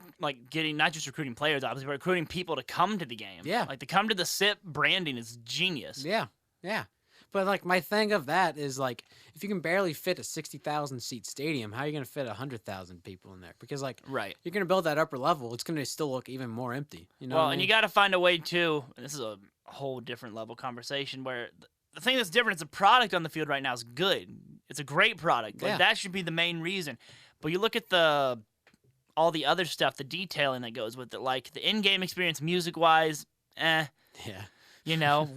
getting, not just recruiting players, obviously, but recruiting people to come to the game. Yeah. Like, to come to the SIP branding is genius. Yeah, yeah. But, like, my thing of that is, like, if you can barely fit a 60,000 seat stadium, how are you going to fit 100,000 people in there? Because, like, Right. you're going to build that upper level, it's going to still look even more empty. You know Well, what I and mean? you got to find a way, too, and this is a whole different level conversation, where the thing that's different is the product on the field right now is good. It's a great product. Like, Yeah. that should be the main reason. But you look at all the other stuff, the detailing that goes with it, like the in-game experience music-wise, Yeah.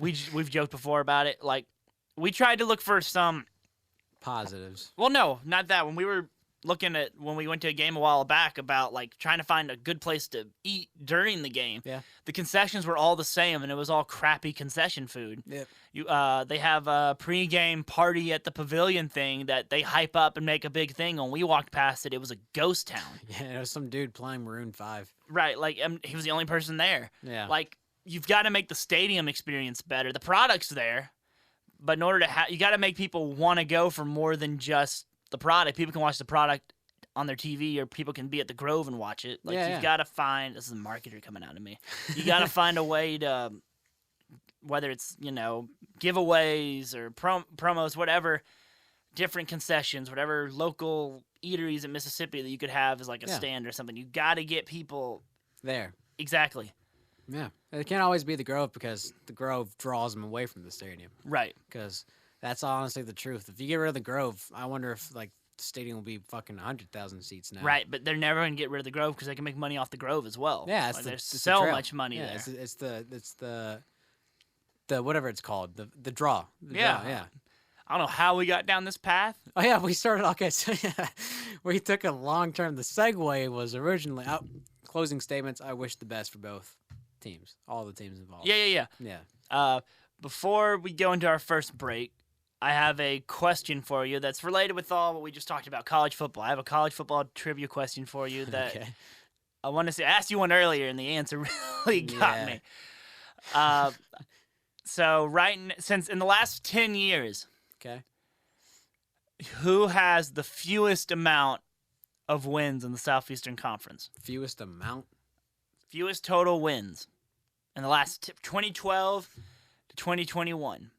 we've joked before about it. Like, we tried to look for some, Positives. well, no, not that. When we went to a game a while back about, like, trying to find a good place to eat during the game, Yeah. the concessions were all the same, and it was all crappy concession food. Yep. They have a pregame party at the pavilion thing that they hype up and make a big thing. When we walked past it, it was a ghost town. Yeah, there was some dude playing Maroon 5. Right, like, he was the only person there. Yeah. Like, you've got to make the stadium experience better. The product's there, but in order to you got to make people want to go for more than just the product. People can watch the product on their TV, or people can be at the Grove and watch it. Like, Yeah, you've yeah. got to find, this is a marketer coming out of me. You got to find a way to, whether it's, giveaways or promos, whatever, different concessions, whatever local eateries in Mississippi that you could have as like a Yeah. stand or something. You got to get people, There. exactly. Yeah. It can't always be the Grove, because the Grove draws them away from the stadium. Right. Because that's honestly the truth. If you get rid of the Grove, I wonder if, like, the stadium will be fucking 100,000 seats now. Right, but they're never going to get rid of the Grove because they can make money off the Grove as well. Yeah, Like, the, there's it's the so trail. much money Yeah, there. it's the whatever it's called, the draw. Yeah. Yeah. I don't know how we got down this path. Oh yeah, we started. Okay, so we took a long term. The segue was originally closing statements. I wish the best for both teams, all the teams involved. Yeah. Yeah. Before we go into our first break, I have a question for you that's related with all what we just talked about, college football. I have a college football trivia question for you that Okay. I want to say. I asked you one earlier, and the answer really got Yeah. me. So since in the last 10 years, Okay. who has the fewest amount of wins in the Southeastern Conference? Fewest amount. Fewest total wins in the last 2012 to 2021.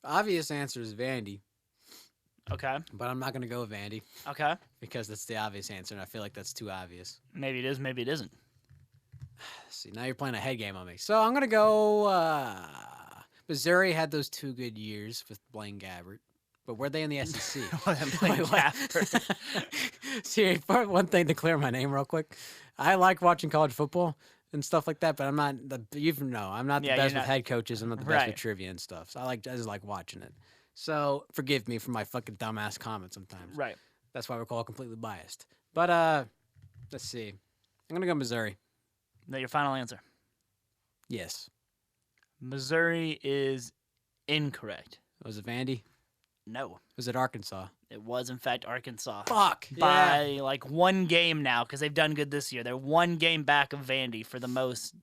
Obvious answer is Vandy, Okay. but I'm not gonna go with Vandy Okay. because that's the obvious answer, and I feel like that's too obvious. Maybe it is. Maybe it isn't. See, now you're playing a head game on me. So I'm gonna go. Missouri had those 2 good years with Blaine Gabbert, but were they in the SEC? Blaine Wait, what? Gabbert. See, for one thing to clear my name real quick, I like watching college football and stuff like that, but I'm not the I'm not the Yeah, best you're with not- head coaches. I'm not the best with Right. trivia and stuff. So I just like watching it. So forgive me for my fucking dumbass comments sometimes. Right. That's why we're called completely biased. But let's see. I'm gonna go Missouri. Is that your final answer? Yes. Missouri is incorrect. Was it Vandy? No. Was it Arkansas? It was, in fact, Arkansas. Fuck. By like one game now, because they've done good this year. They're one game back of Vandy for the most,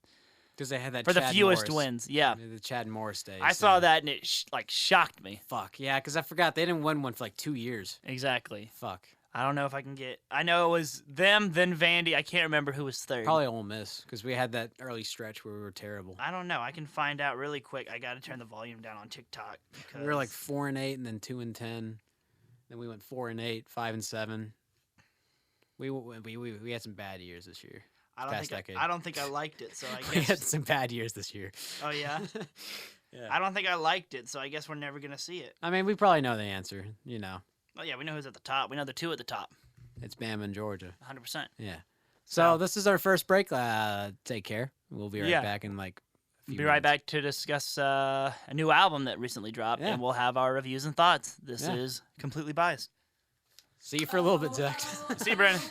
Because they had that for the Chad fewest Morris. wins. Yeah. The Chad Morris days. I saw that and it shocked me. Fuck. Yeah, because I forgot they didn't win one for like 2 years. Exactly. Fuck. I don't know if I can get. I know it was them, then Vandy. I can't remember who was third. Probably Ole Miss because we had that early stretch where we were terrible. I don't know. I can find out really quick. I got to turn the volume down on TikTok. We were like because- 4-8 and then 2-10. Then we went 4-8, 5-7. We had some bad years this year. I past don't think decade. I don't think I liked it. So I We had guess. some bad years this year. Oh yeah. Yeah. I don't think I liked it. So I guess we're never gonna see it. I mean, we probably know the answer. You know, Oh yeah, we know who's at the top. We know the two at the top. it's Bama and Georgia. 100%. Yeah. So this is our first break. Take care. We'll be right Yeah. back in like few Be right minutes. back to discuss a new album that recently dropped, Yeah. and we'll have our reviews and thoughts. This Yeah. is Completely Biased. See you for a little bit, Zach. See you, Brandon.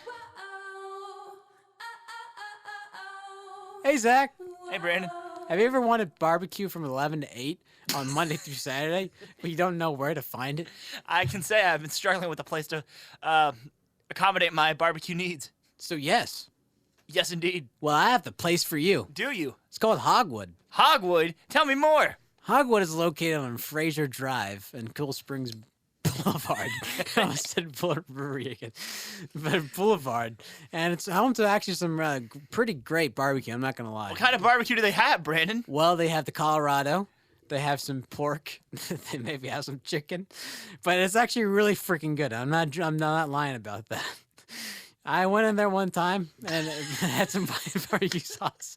Hey, Zach. Hey, Brandon. Have you ever wanted barbecue from 11 to 8 on Monday through Saturday, but you don't know where to find it? I can say I've been struggling with a place to accommodate my barbecue needs. So, yes. Yes, indeed. Well, I have the place for you. Do you? It's called Hogwood. Hogwood? Tell me more. Hogwood is located on Fraser Drive in Cool Springs Boulevard. I almost said Brewery again. But Boulevard. And it's home to actually some pretty great barbecue, I'm not going to lie. What kind of barbecue do they have, Brandon? Well, they have the Colorado. They have some pork. They maybe have some chicken. But it's actually really freaking good. I'm not lying about that. I went in there one time and had some white barbecue sauce.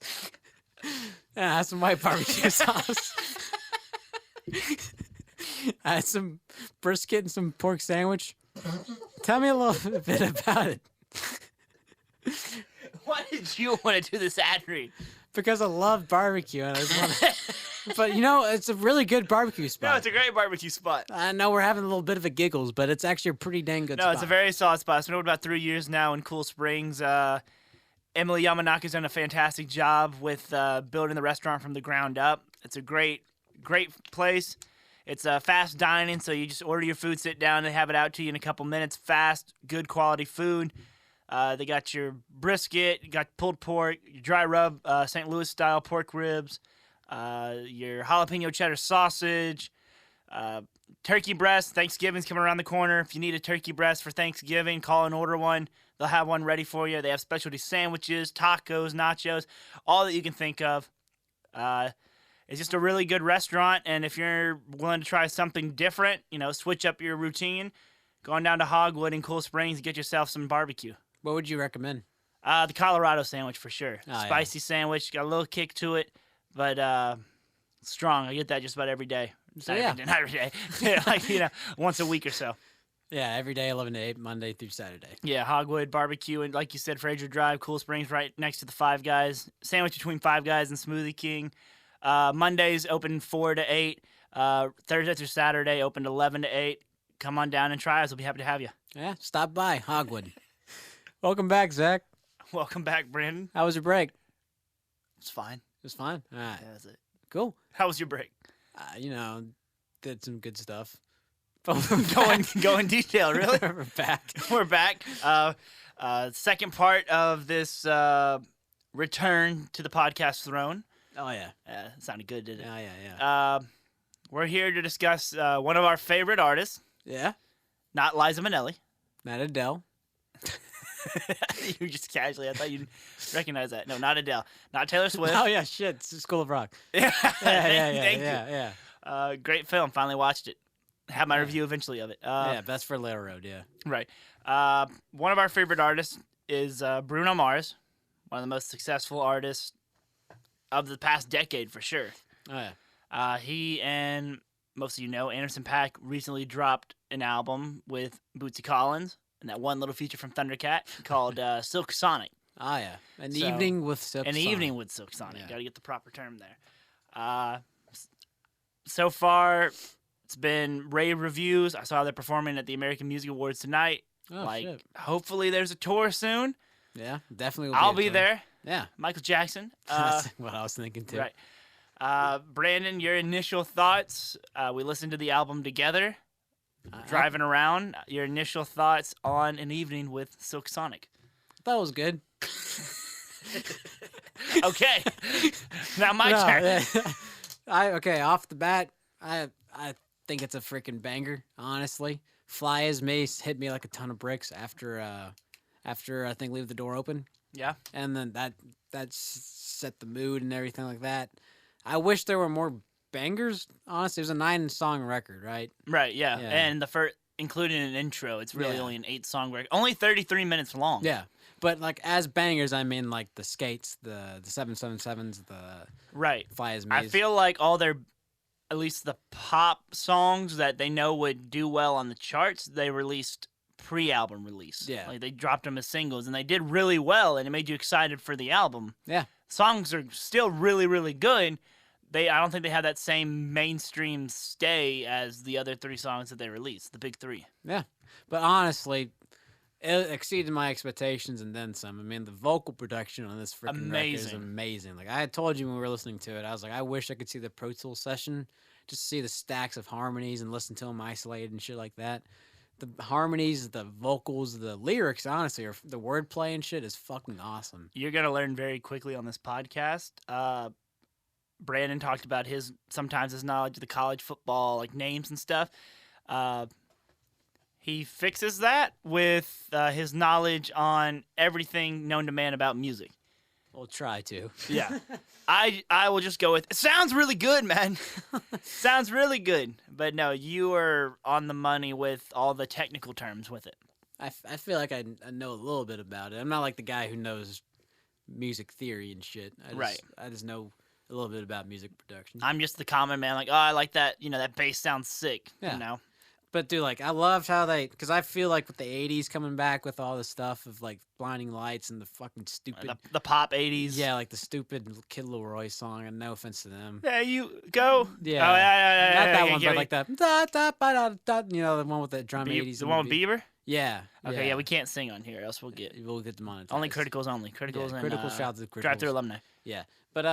And I had some white barbecue sauce. I had some brisket and some pork sandwich. Tell me a little bit about it. Why did you want to do this ad read? Because I love barbecue. And I just wanna... But, it's a really good barbecue spot. No, it's a great barbecue spot. I know we're having a little bit of a giggles, but it's actually a pretty dang good No, spot. it's a very solid spot. It's been open about 3 years now in Cool Springs. Emily Yamanaka's done a fantastic job with building the restaurant from the ground up. It's a great place. It's fast dining, so you just order your food, sit down, and have it out to you in a couple minutes. Fast, good quality food. They got your brisket, you got pulled pork, your dry rub St. Louis style pork ribs, your jalapeno cheddar sausage, turkey breast. Thanksgiving's coming around the corner. If you need a turkey breast for Thanksgiving, call and order one. They'll have one ready for you. They have specialty sandwiches, tacos, nachos, all that you can think of. It's just a really good restaurant, and if you're willing to try something different, switch up your routine, go on down to Hogwood in Cool Springs and get yourself some barbecue. What would you recommend? The Colorado sandwich for sure. Oh, yeah. Spicy sandwich, got a little kick to it, but strong. I get that just about every day. So, Not every day. Like, once a week or so. Yeah, every day, 11 to 8, Monday through Saturday. Yeah, Hogwood barbecue, and like you said, Fraser Drive, Cool Springs, right next to the Five Guys. Sandwich between Five Guys and Smoothie King. Mondays open 4 to 8. Thursday through Saturday open 11 to 8. Come on down and try us. We'll be happy to have you. Yeah, stop by Hogwood. Welcome back, Zach. Welcome back, Brandon. How was your break? It's fine. It was fine. All right, Yeah, that's it. cool. How was your break? Did some good stuff. But we're Go in detail, really? we're back. We're back. Second part of this return to the podcast throne. Oh, yeah. Sounded good, didn't it? Yeah. We're here to discuss one of our favorite artists, Yeah. not Liza Minnelli. Not Adele. You just casually, I thought you'd recognize that. No, not Adele. Not Taylor Swift. Oh, yeah, shit. It's School of Rock. Yeah, Thank you. Yeah. Great film. Finally watched it. Have my review eventually of it. Yeah, best for Later Road, yeah. Right. One of our favorite artists is Bruno Mars, one of the most successful artists of the past decade for sure. Oh, yeah. He and most of you know, Anderson .Paak recently dropped an album with Bootsy Collins and that one little feature from Thundercat called Silk Sonic. Oh, yeah. An So- evening with Silk An Sonic. evening with Silk Sonic. Yeah. Got to get the proper term there. So far, it's been rave reviews. I saw they're performing at the American Music Awards tonight. Oh, shit. Hopefully there's a tour soon. Yeah, definitely will I'll a be tour. there. Yeah. Michael Jackson. That's what I was thinking, too. Right. Brandon, your initial thoughts. We listened to the album together, driving around. Your initial thoughts on An Evening with Silk Sonic. I thought it was good. Okay. Now my No, turn. okay, off the bat, I think it's a freaking banger, honestly. Fly As Me hit me like a ton of bricks after I think Leave the Door Open. Yeah. And then that set the mood and everything like that. I wish there were more bangers, honestly. It was a 9-song record, right? Right, yeah. Yeah. And the first, including an intro, it's really Yeah. only an 8-song record. Only 33 minutes long. Yeah. But like as bangers, I mean like the Skates, the 777s, the Right. Fly As Me. I feel like all their, at least the pop songs that they know would do well on the charts, they released pre-album release. Yeah. Like they dropped them as singles, and they did really well, and it made you excited for the album. Yeah. Songs are still really, really good. I don't think they have that same mainstream stay as the other 3 songs that they released, the big 3. Yeah, but honestly, it exceeded my expectations and then some. I mean, the vocal production on this freaking record is Amazing. amazing. Like I had told you when we were listening to it, I was like, I wish I could see the Pro Tools session, just to see the stacks of harmonies and listen to them isolated and shit like that. The harmonies, the vocals, the lyrics, honestly, or the wordplay and shit is fucking awesome. You're gonna learn very quickly on this podcast. Brandon talked about sometimes his knowledge of the college football, like names and stuff. He fixes that with his knowledge on everything known to man about music. We'll try to. Yeah. I will just go with, it sounds really good, man. Sounds really good. But no, you are on the money with all the technical terms with it. I feel like I know a little bit about it. I'm not like the guy who knows music theory and shit. I just know a little bit about music production. I'm just the common man, like, oh, I like that, that bass sounds sick, Yeah. you know? But dude, like I loved how because I feel like with the '80s coming back with all the stuff of like Blinding Lights and the fucking stupid, The pop 80s. yeah, like the stupid Kid Laroi song. And no offense to them. There you go. Yeah, Oh, yeah. not that yeah, one, yeah, but like the da, da, ba, da, da, the one with the drum Be- '80s. the and one with Bieber? Yeah. Okay, yeah, we can't sing on here, else we'll get we'll get demonetized. only criticals only. Criticals Yeah, and critical shout to the criticals. Drive-through alumni. Yeah, but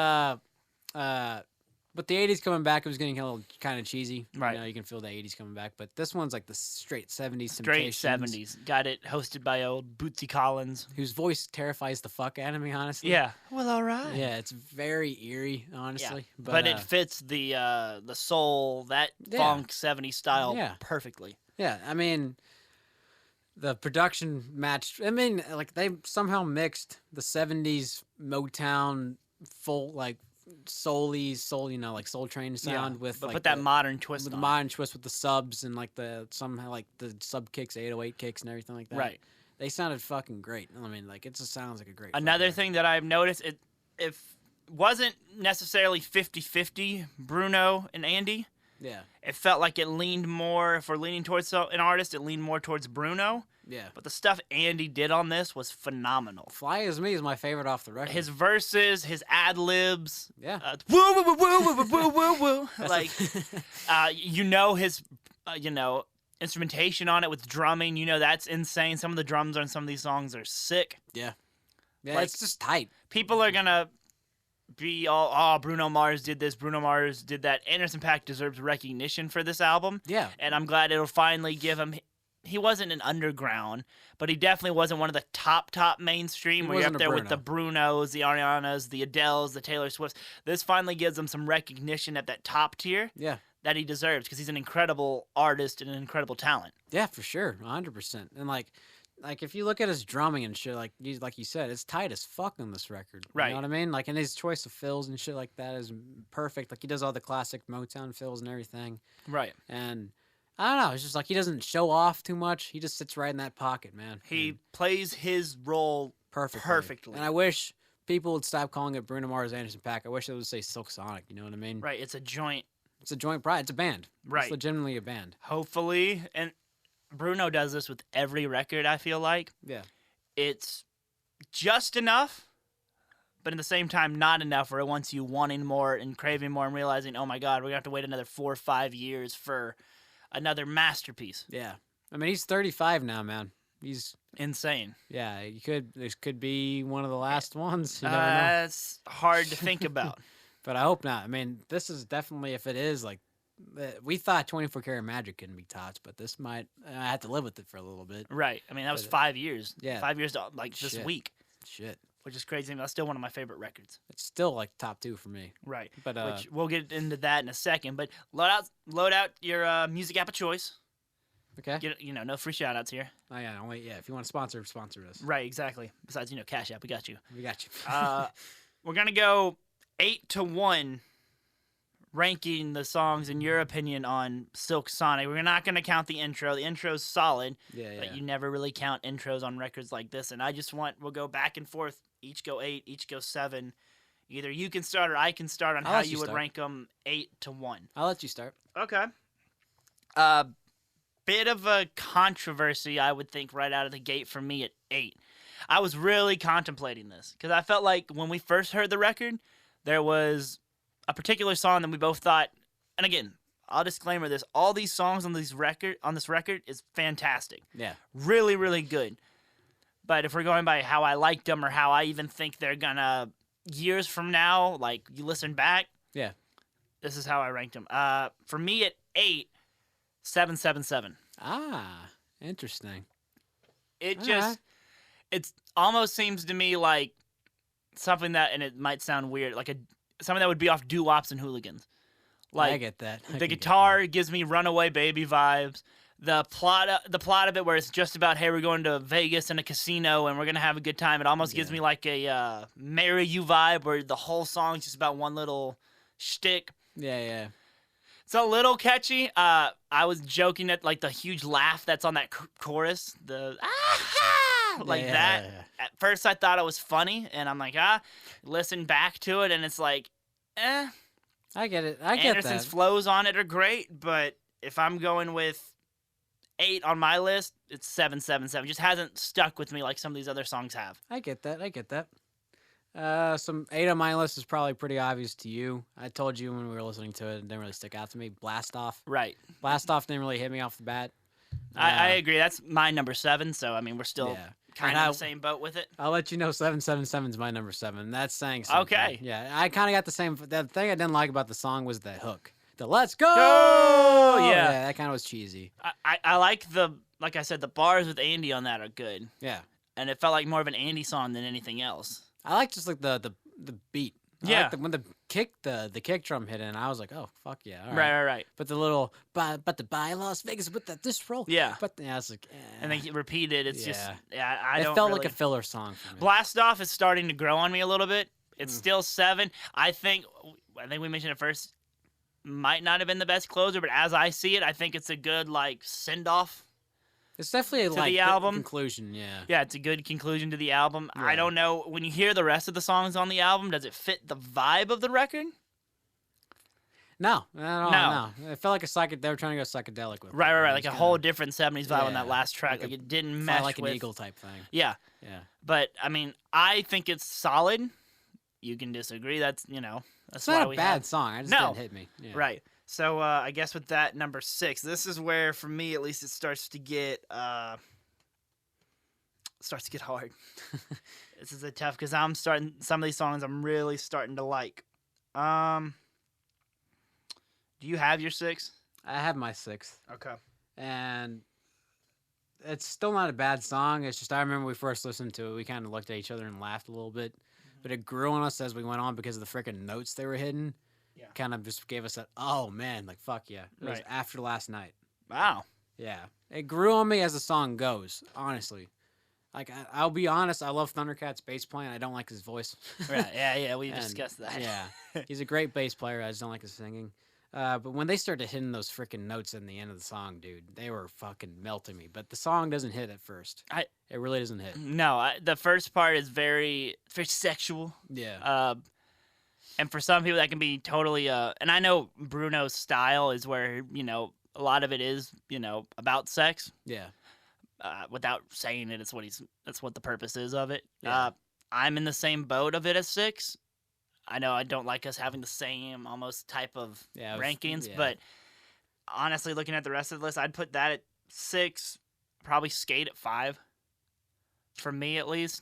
the '80s coming back, it was getting a little kind of cheesy. Right. You can feel the '80s coming back, but this one's like the straight '70s. Straight Temptations, 70s. Got it hosted by old Bootsy Collins. whose voice terrifies the fuck out of me, honestly. Yeah. Well, all right. Yeah, it's very eerie, honestly. But, But, it fits the soul, that Yeah. funk 70s style Yeah. perfectly. yeah, I mean, the production matched. I mean, like they somehow mixed the '70s Motown full like soul, like Soul Train sound with but like put that the, modern twist with the on modern twist with the subs and like the somehow like the sub kicks, 808 kicks and everything like it. that. Right. They sounded fucking great. I mean, like it just sounds like a great. Another fucking thing that I've noticed, it wasn't necessarily 50-50 Bruno and Andy. record. Yeah, It felt like it leaned more, if we're leaning towards an artist, it leaned more towards Bruno. yeah. But the stuff Andy did on this was phenomenal. Fly As Me is my favorite off the record. His verses, his ad libs, yeah. woo woo woo woo woo woo woo woo. That's Like, his, instrumentation on it with drumming. That's insane. Some of the drums on some of these songs are sick. yeah, like- it's just tight. People are gonna be all, oh, Bruno Mars did this, Bruno Mars did that. Anderson .Paak deserves recognition for this album, Yeah, and I'm glad it'll finally give him. He wasn't an underground, but he definitely wasn't one of the top mainstream. He Where you're up wasn't a there with the Brunos, the Arianas, the Adeles, the Taylor Swifts. This finally gives him some recognition at that top tier yeah. that he deserves because he's an incredible artist and an incredible talent. Yeah, for sure, 100%. And like if you look at his drumming and shit, like you said, it's tight as fuck on this record. You Right. know what I mean? Like, and his choice of fills and shit like that is perfect. Like he does all the classic Motown fills and everything. Right. And I don't know, it's just like he doesn't show off too much. He just sits right in that pocket, man. He And plays his role perfectly. And I wish people would stop calling it Bruno Mars, Anderson .Paak. I wish they would say Silk Sonic. You know what I mean? right. It's a joint. It's a joint pride. It's a band. Right. It's legitimately a band. Hopefully, and Bruno does this with every record, I feel like. Yeah. It's just enough, but at the same time, not enough where it wants you wanting more and craving more and realizing, oh my God, we're going to have to wait another 4 or 5 years for another masterpiece. Yeah. I mean, he's 35 now, man. He's Insane. Yeah, this could be one of the last ones. You never know. That's hard to think about. But I hope not. I mean, this is definitely, if it is, like, we thought 24 Karat Magic couldn't be tops, but this might, I have to live with it for a little bit. Right. I mean, that was But, 5 years. yeah. 5 years, like this Shit. week, Shit. which is crazy. That's still one of my favorite records. It's still, like, top 2 for me. Right. But, Which we'll get into that in a second. But load out your music app of choice. okay. Get no free shout outs here. Oh, yeah, if you want to sponsor us. Right, exactly. Besides, Cash App, we got you. We got you. We're gonna go 8-1, ranking the songs in your opinion on Silk Sonic. We're not gonna count the intro. The intro's solid, Yeah, yeah. but you never really count intros on records like this. And we'll go back and forth. Each go 8, each go 7. Either you can start or I can start on I'll how let you you would start. rank them 8-1. I'll let you start. Okay. Bit of a controversy, I would think, right out of the gate for me at 8. I was really contemplating this because I felt like when we first heard the record, there was a particular song that we both thought, and again, I'll disclaimer this: all these songs on this record is fantastic, Yeah. really, really good. But if we're going by how I liked them or how I even think they're gonna years from now, like you listen back, Yeah. this is how I ranked them. For me at 8, 777. Ah, interesting. It All just right. it almost seems to me like something that, and it might sound weird, like something that would be off Doo-Wops and Hooligans. Like I get that. I the can get guitar gives me Runaway Baby vibes. The plot of it, where it's just about, hey, we're going to Vegas in a casino and we're gonna have a good time. It almost gives me like a "Marry You" vibe, where the whole song's just about one little shtick. that. Yeah. It's a little catchy. I was joking at like the huge laugh that's on that chorus, the like Yeah, that. yeah. At first, I thought it was funny, and I'm like, listen back to it, and it's like, I get it. I get Anderson's that. flows on it are great, but if I'm going with 8 on my list, it's 777. Just hasn't stuck with me like some of these other songs have. I get that. I get that. Some 8 on my list is probably pretty obvious to you. I told you when we were listening to it, it didn't really stick out to me. Blast Off. Right. Blast Off didn't really hit me off the bat. I agree. That's my number 7, so I mean, we're still Yeah. kind And of in the same boat with it. I'll let you know 777 is my number 7. That's saying something. Okay. Yeah, I kind of got the same. The thing I didn't like about the song was the hook. The "Let's go!" Yeah. that kind of was cheesy. I like like I said, the bars with Andy on that are good. Yeah. And it felt like more of an Andy song than anything else. I like just like the beat. I Yeah. like when the kick drum hit in, I was like, oh fuck yeah, all Right. But the little but the buy Las Vegas with that this roll. Yeah. But yeah, I was like, And then he repeated. It's just, I it don't felt really... like a filler song for me. Blast Off is starting to grow on me a little bit. It's Mm. still 7. I think we mentioned it first. Might not have been the best closer, but as I see it, I think it's a good like send off. It's definitely a the like album. conclusion. Yeah. Yeah, it's a good conclusion to the album. Yeah. I don't know, when you hear the rest of the songs on the album, does it fit the vibe of the record? No. No. It felt like they were trying to go psychedelic with it. Right. It Like was a whole kinda different 70s vibe on that Yeah, last track. like Like a it didn't fly mesh like an with... eagle type thing. Yeah. Yeah. But, I mean, I think it's solid. You can disagree. That's It's why not a we bad have... song. I just No. didn't hit me. Yeah. Right. So, I guess with that, number 6, this is where, for me at least, it starts to get hard. This is a tough, because some of these songs I'm really starting to like. Do you have your 6? I have my 6th. Okay. And it's still not a bad song. It's just I remember we first listened to it, we kind of looked at each other and laughed a little bit. But it grew on us as we went on because of the freaking notes they were hitting. Yeah. Kind of just gave us that, oh man, like fuck yeah. It was Right. After Last Night. Wow. Yeah. It grew on me as the song goes, honestly. Like, I'll be honest, I love Thundercat's bass playing. I don't like his voice. Right. Yeah. We And, discussed that. Yeah. He's a great bass player. I just don't like his singing. But when they started hitting those freaking notes in the end of the song, dude, they were fucking melting me. But the song doesn't hit at first. It really doesn't hit. No, the first part is very sexual. Yeah. And for some people that can be totally and I know Bruno's style is where, a lot of it is, about sex. Yeah. Without saying it, that's what the purpose is of it. Yeah. I'm in the same boat of it as 6. I know I don't like us having the same almost type of rankings, but honestly, looking at the rest of the list, I'd put that at 6, probably Skate at 5. For me, at least.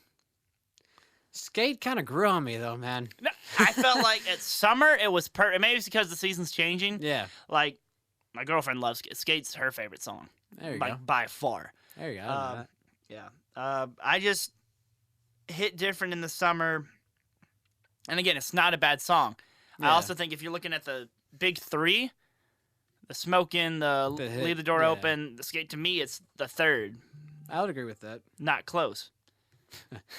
Skate kind of grew on me, though, man. No, I felt like at summer it was maybe it's because the season's changing. Yeah. Like my girlfriend loves Skate's her favorite song. There you go. By far. There you go. I know that. Yeah. I just hit different in the summer. And again, it's not a bad song. I Yeah. also think if you're looking at the big 3, the Smokin', the hit, Leave the Door yeah. Open, the Skate, to me, it's the 3rd. I would agree with that. Not close.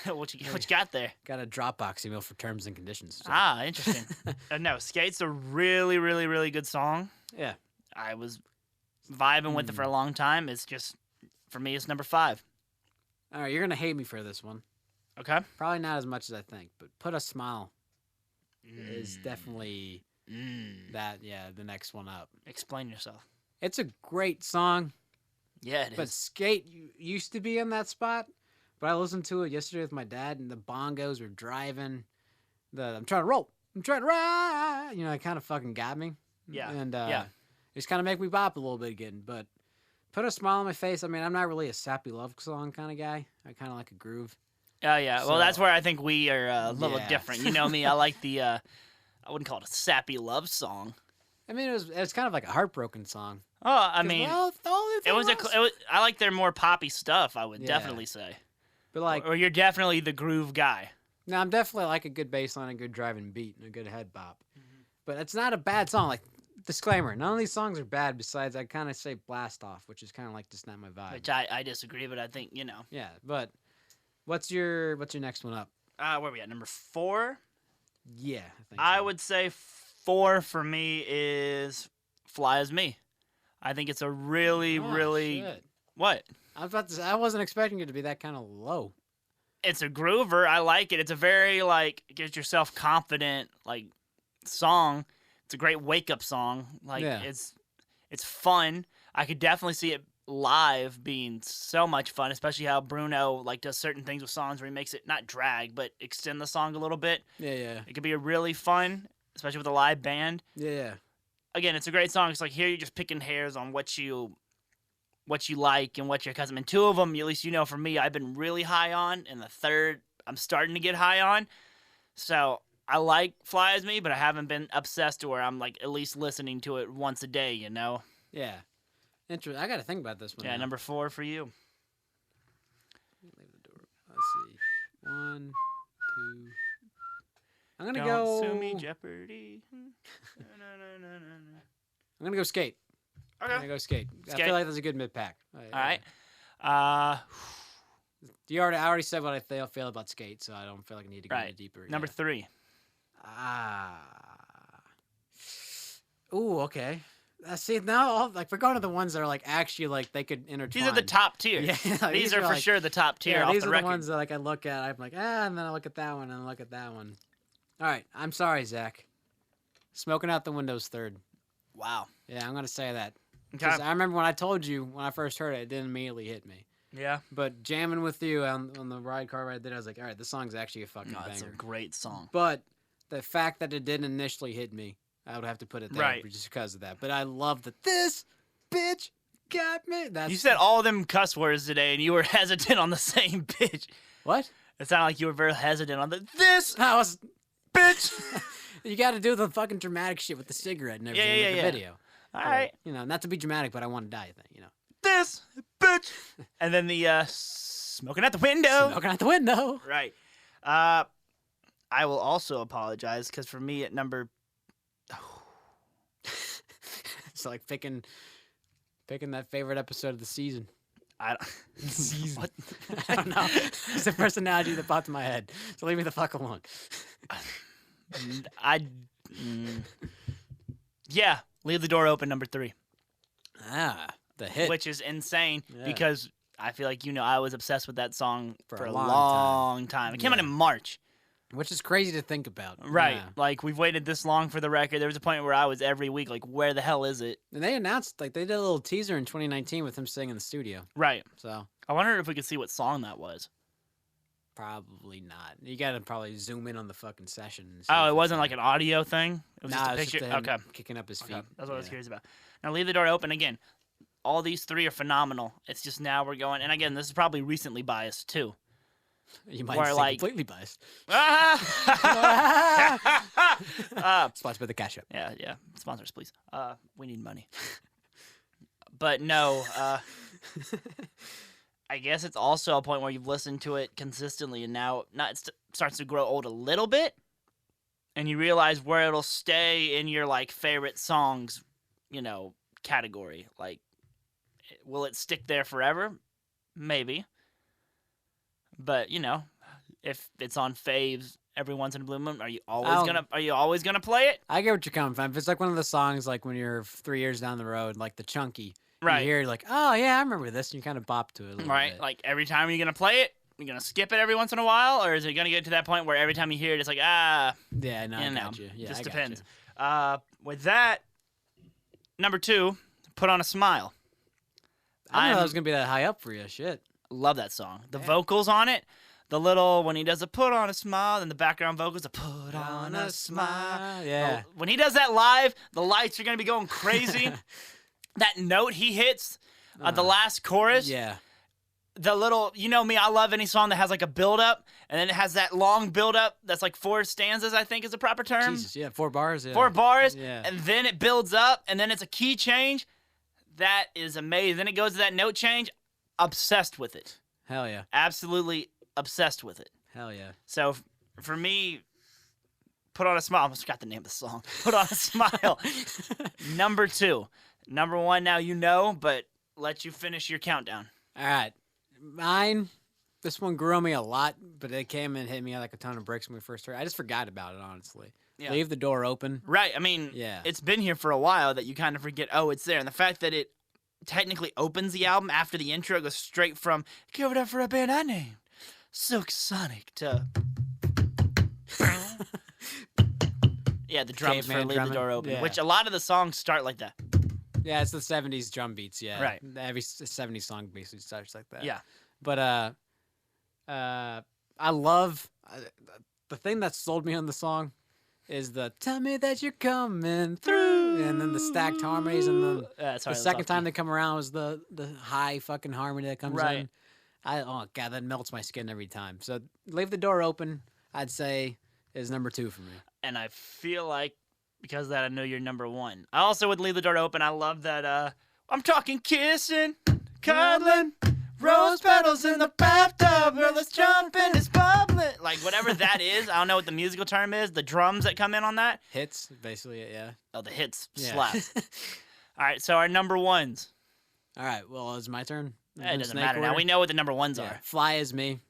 What you got there? Got a Dropbox email for terms and conditions. so- Ah, interesting. No, Skate's a really, really, really good song. Yeah. I was vibing with it for a long time. It's just, for me, it's number 5. All right, you're going to hate me for this one. Okay. Probably not as much as I think, but Put a Smile is definitely the next one up. Explain yourself. It's a great song, Yeah, it is. but Skate used to be in that spot. But I listened to it yesterday with my dad, and the bongos were driving. I'm trying to roll. I'm trying to ride. it kind of fucking got me. Yeah, And yeah. it's kind of make me bop a little bit again. But put a smile on my face. I mean, I'm not really a sappy love song kind of guy. I kind of like a groove. Oh yeah. Well, So- that's where I think we are a little Yeah. different. You know me. I like the. I wouldn't call it a sappy love song. I mean, it's kind of like a heartbroken song. Oh, I 'Cause, mean, well, the only it thing was I like their more poppy stuff. I would Yeah. definitely say. but like, Or you're definitely the groove guy. no, I'm definitely like a good bass line, a good driving beat, and a good head bop. But it's not a bad song. Like, disclaimer: none of these songs are bad. Besides, I kind of say "Blast Off," which is kind of like just not my vibe. Which I disagree, but I think Yeah, but what's your next one up? where are we at? Number 4. Yeah, I think I so. would say 4 for me is "Fly as Me." I think it's a really, Oh, really shit. what? I was about to say, I wasn't expecting it to be that kind of low. It's a groover. I like it. It's a very like get yourself confident like song. It's a great wake up song. Like Yeah. it's fun. I could definitely see it live being so much fun, especially how Bruno like does certain things with songs where he makes it not drag but extend the song a little bit. Yeah. It could be a really fun, especially with a live band. Yeah. Again, it's a great song. It's like here you're just picking hairs on what you like and what your cousin. And 2 of them, at least for me, I've been really high on, and the third I'm starting to get high on. So I like "Fly as Me," but I haven't been obsessed to where I'm like at least listening to it once a day. Yeah. Interesting. I got to think about this one. Yeah, now. number 4 for you. Leave the door. Let's see. 1, 2. I'm gonna Don't go. sue me, Jeopardy. I'm gonna go skate. I'm Okay. gonna go skate. I Skate. feel like that's a good mid pack. All right. I already said what I feel about skate, so I don't feel like I need to go any Right. deeper. Number yeah. 3. Ooh, okay. See now, like we're going to the ones that are like actually like they could intertwine. These are the top tier. Yeah, These are for like- sure the top tier Yeah, off these the are record. the ones that like I look at. I'm like, and then I look at that one, and I look at that one. All right, I'm sorry, Zach. Smoking out the window's third. Wow. Yeah, I'm gonna say that. Okay. 'Cause I remember when I told you when I first heard it, it didn't immediately hit me. Yeah. But jamming with you on the ride car ride there, I was like, all right, this song's actually a fucking No, it's a banger. great song. But the fact that it didn't initially hit me, I would have to put it there Right. just because of that. But I love that this bitch got me. That's You said all them cuss words today, and you were hesitant on the same pitch. what? It sounded like you were very hesitant on this I was. bitch. You got to do the fucking dramatic shit with the cigarette and everything Yeah, with yeah. the video. All right. Not to be dramatic, but I want to die. Thing. This bitch. And then the smoking out the window. Smoking out the window. Right. I will also apologize because for me at number It's like picking that favorite episode of the season. I what? I don't know. It's the first analogy that popped in my head. So leave me the fuck alone. Yeah, leave the door open. Number 3, The hit. which is insane Yeah. because I feel like I was obsessed with that song For for a a long long time. It came out Yeah. in March. Which is crazy to think about. Right. Yeah. Like we've waited this long for the record. There was a point where I was every week like, where the hell is it? And they announced, they did a little teaser in 2019 with him singing in the studio. Right. So, I wonder if we could see what song that was. probably not. You gotta probably zoom in on the fucking session. and see Oh, if it it's wasn't him. like an audio thing? It was Nah, just a it's picture? him Okay. kicking up his feet. Okay. That's what I was Yeah. curious about. Now leave the door open again. All these 3 are phenomenal. It's just now we're going, and again, this is probably recently biased too. You might Where, say like- completely biased. Sponsored by the Cash App. Yeah. Sponsors, please. We need money. But no, I guess it's also a point where you've listened to it consistently, and now it starts to grow old a little bit, and you realize where it'll stay in your like favorite songs, category. Like, will it stick there forever? Maybe. But if it's on faves every once in a blue moon, are you always gonna play it? I get what you're coming from. If it's like one of the songs, like when you're 3 years down the road, like the Chunky, Right. You hear you're like, oh yeah, I remember this, and you kind of bop to it a little Right? bit. Like every time you're gonna play it, you're gonna skip it every once in a while, or is it gonna get to that point where every time you hear it, it's like yeah, no, I you know, got you. Yeah, just I got depends. you. With that, number 2, Put on a Smile. I didn't know that I'm- was gonna be that high up for you. Shit. Love that song. The vocals on it, The little when he does a put on a smile, then the background vocals a put on a smile. Yeah. When he does that live, the lights are gonna be going crazy. That note he hits the last chorus. Yeah. The little, you know me, I love any song that has like a build up, and then it has that long build up that's like 4 stanzas, I think is the proper term. Jesus, yeah, 4 bars. Yeah. 4 bars, Yeah. and then it builds up, and then it's a key change. That is amazing. Then it goes to that note change. Obsessed with it. Hell yeah. Absolutely obsessed with it. Hell yeah. So for me, Put on a Smile. I almost forgot the name of the song. Put on a Smile. Number 2. Number 1, now you know, but let you finish your countdown. All right. Mine, this one grew on me a lot, but it came and hit me like a ton of bricks when we first heard it. I just forgot about it, honestly. Yeah. Leave the door open. Right. I mean, Yeah. it's been here for a while that you kind of forget, oh, it's there. And the fact that it technically opens the album after the intro, it goes straight from, give it up for a band I named Silk Sonic to... yeah, the drums for Caveman Leave drumming. the Door Open, Yeah. which a lot of the songs start like that. Yeah, it's the 70s drum beats, yeah. Right. Every 70s song basically starts like that. Yeah. But I love the thing that sold me on the song is the tell me that you're coming through, and then the stacked harmonies, and then the second time they come around was the high fucking harmony that comes Right. in. Oh god, that melts my skin every time. So Leave the Door Open, I'd say, is number 2 for me. And I feel like because of that, I know you're number 1. I also would Leave the Door Open. I love that. I'm talking kissing, cuddling, rose petals in the bathtub, girl, let's jump in this bubbling. Like whatever that is, I don't know what the musical term is. The drums that come in on that. Hits, basically, yeah. Oh, the hits Yeah. slap. All right, so our number 1s. All right, well, it's my turn. It doesn't matter now. We know what the number 1s Yeah, are. Fly As Me.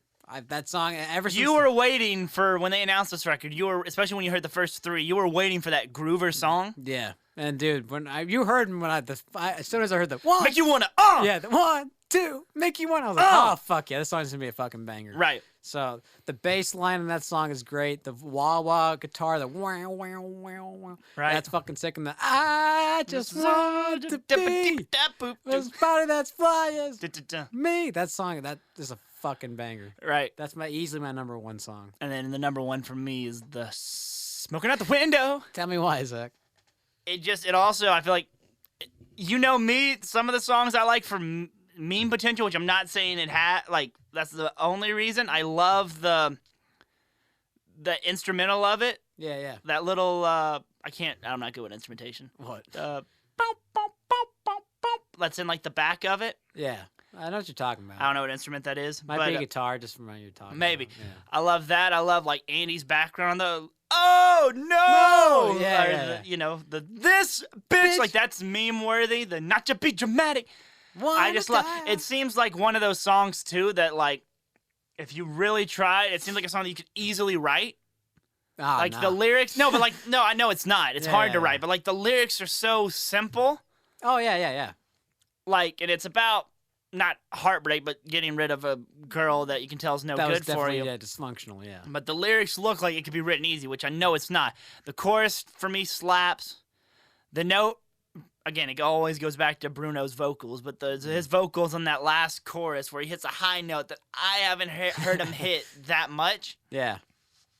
That song, ever since... You were waiting for when they announced this record. You were, especially when you heard the first 3. You were waiting for that groover song. Yeah, and dude, you heard when as soon as I heard the one, Make you wanna, yeah, the 1, 2, make you one. I was like, oh fuck yeah, this song's gonna be a fucking banger. Right. So the bass line in that song is great. The wah wah guitar, the wow wow wow wow. Right. That's fucking sick. And the I just want to be this body that's fly as me. That song, that is a fucking banger. Right. That's easily my number 1 song. And then the number 1 for me is the Smoking Out the Window. Tell me why, Zach. It also, I feel like, you know me, some of the songs I like for meme potential, which I'm not saying it had, like, that's the only reason. I love the instrumental of it. Yeah, yeah. That little, I'm not good with instrumentation. What? Bow, bow, bow, bow, bow. That's in, like, the back of it. Yeah, I know what you're talking about. I don't know what instrument that is. Might but, be a guitar, just from what you're talking maybe. about. Yeah. I love that. I love, like, Andy's background, though. Oh no! No! Yeah, Or yeah, the, yeah. you know, this bitch, like that's meme worthy. The not to be dramatic. I just love. It seems like one of those songs too that like, if you really try, it seems like a song that you could easily write. Like the lyrics, no, but like no, I know it's not. It's hard to write, but like the lyrics are so simple. Oh yeah, yeah, yeah. Like, and it's about not heartbreak, but getting rid of a girl that you can tell is no That was good for definitely, you. yeah, dysfunctional, yeah. But the lyrics look like it could be written easy, which I know it's not. The chorus, for me, slaps. The note, again, it always goes back to Bruno's vocals, but his vocals on that last chorus where he hits a high note that I haven't heard him hit that much. Yeah.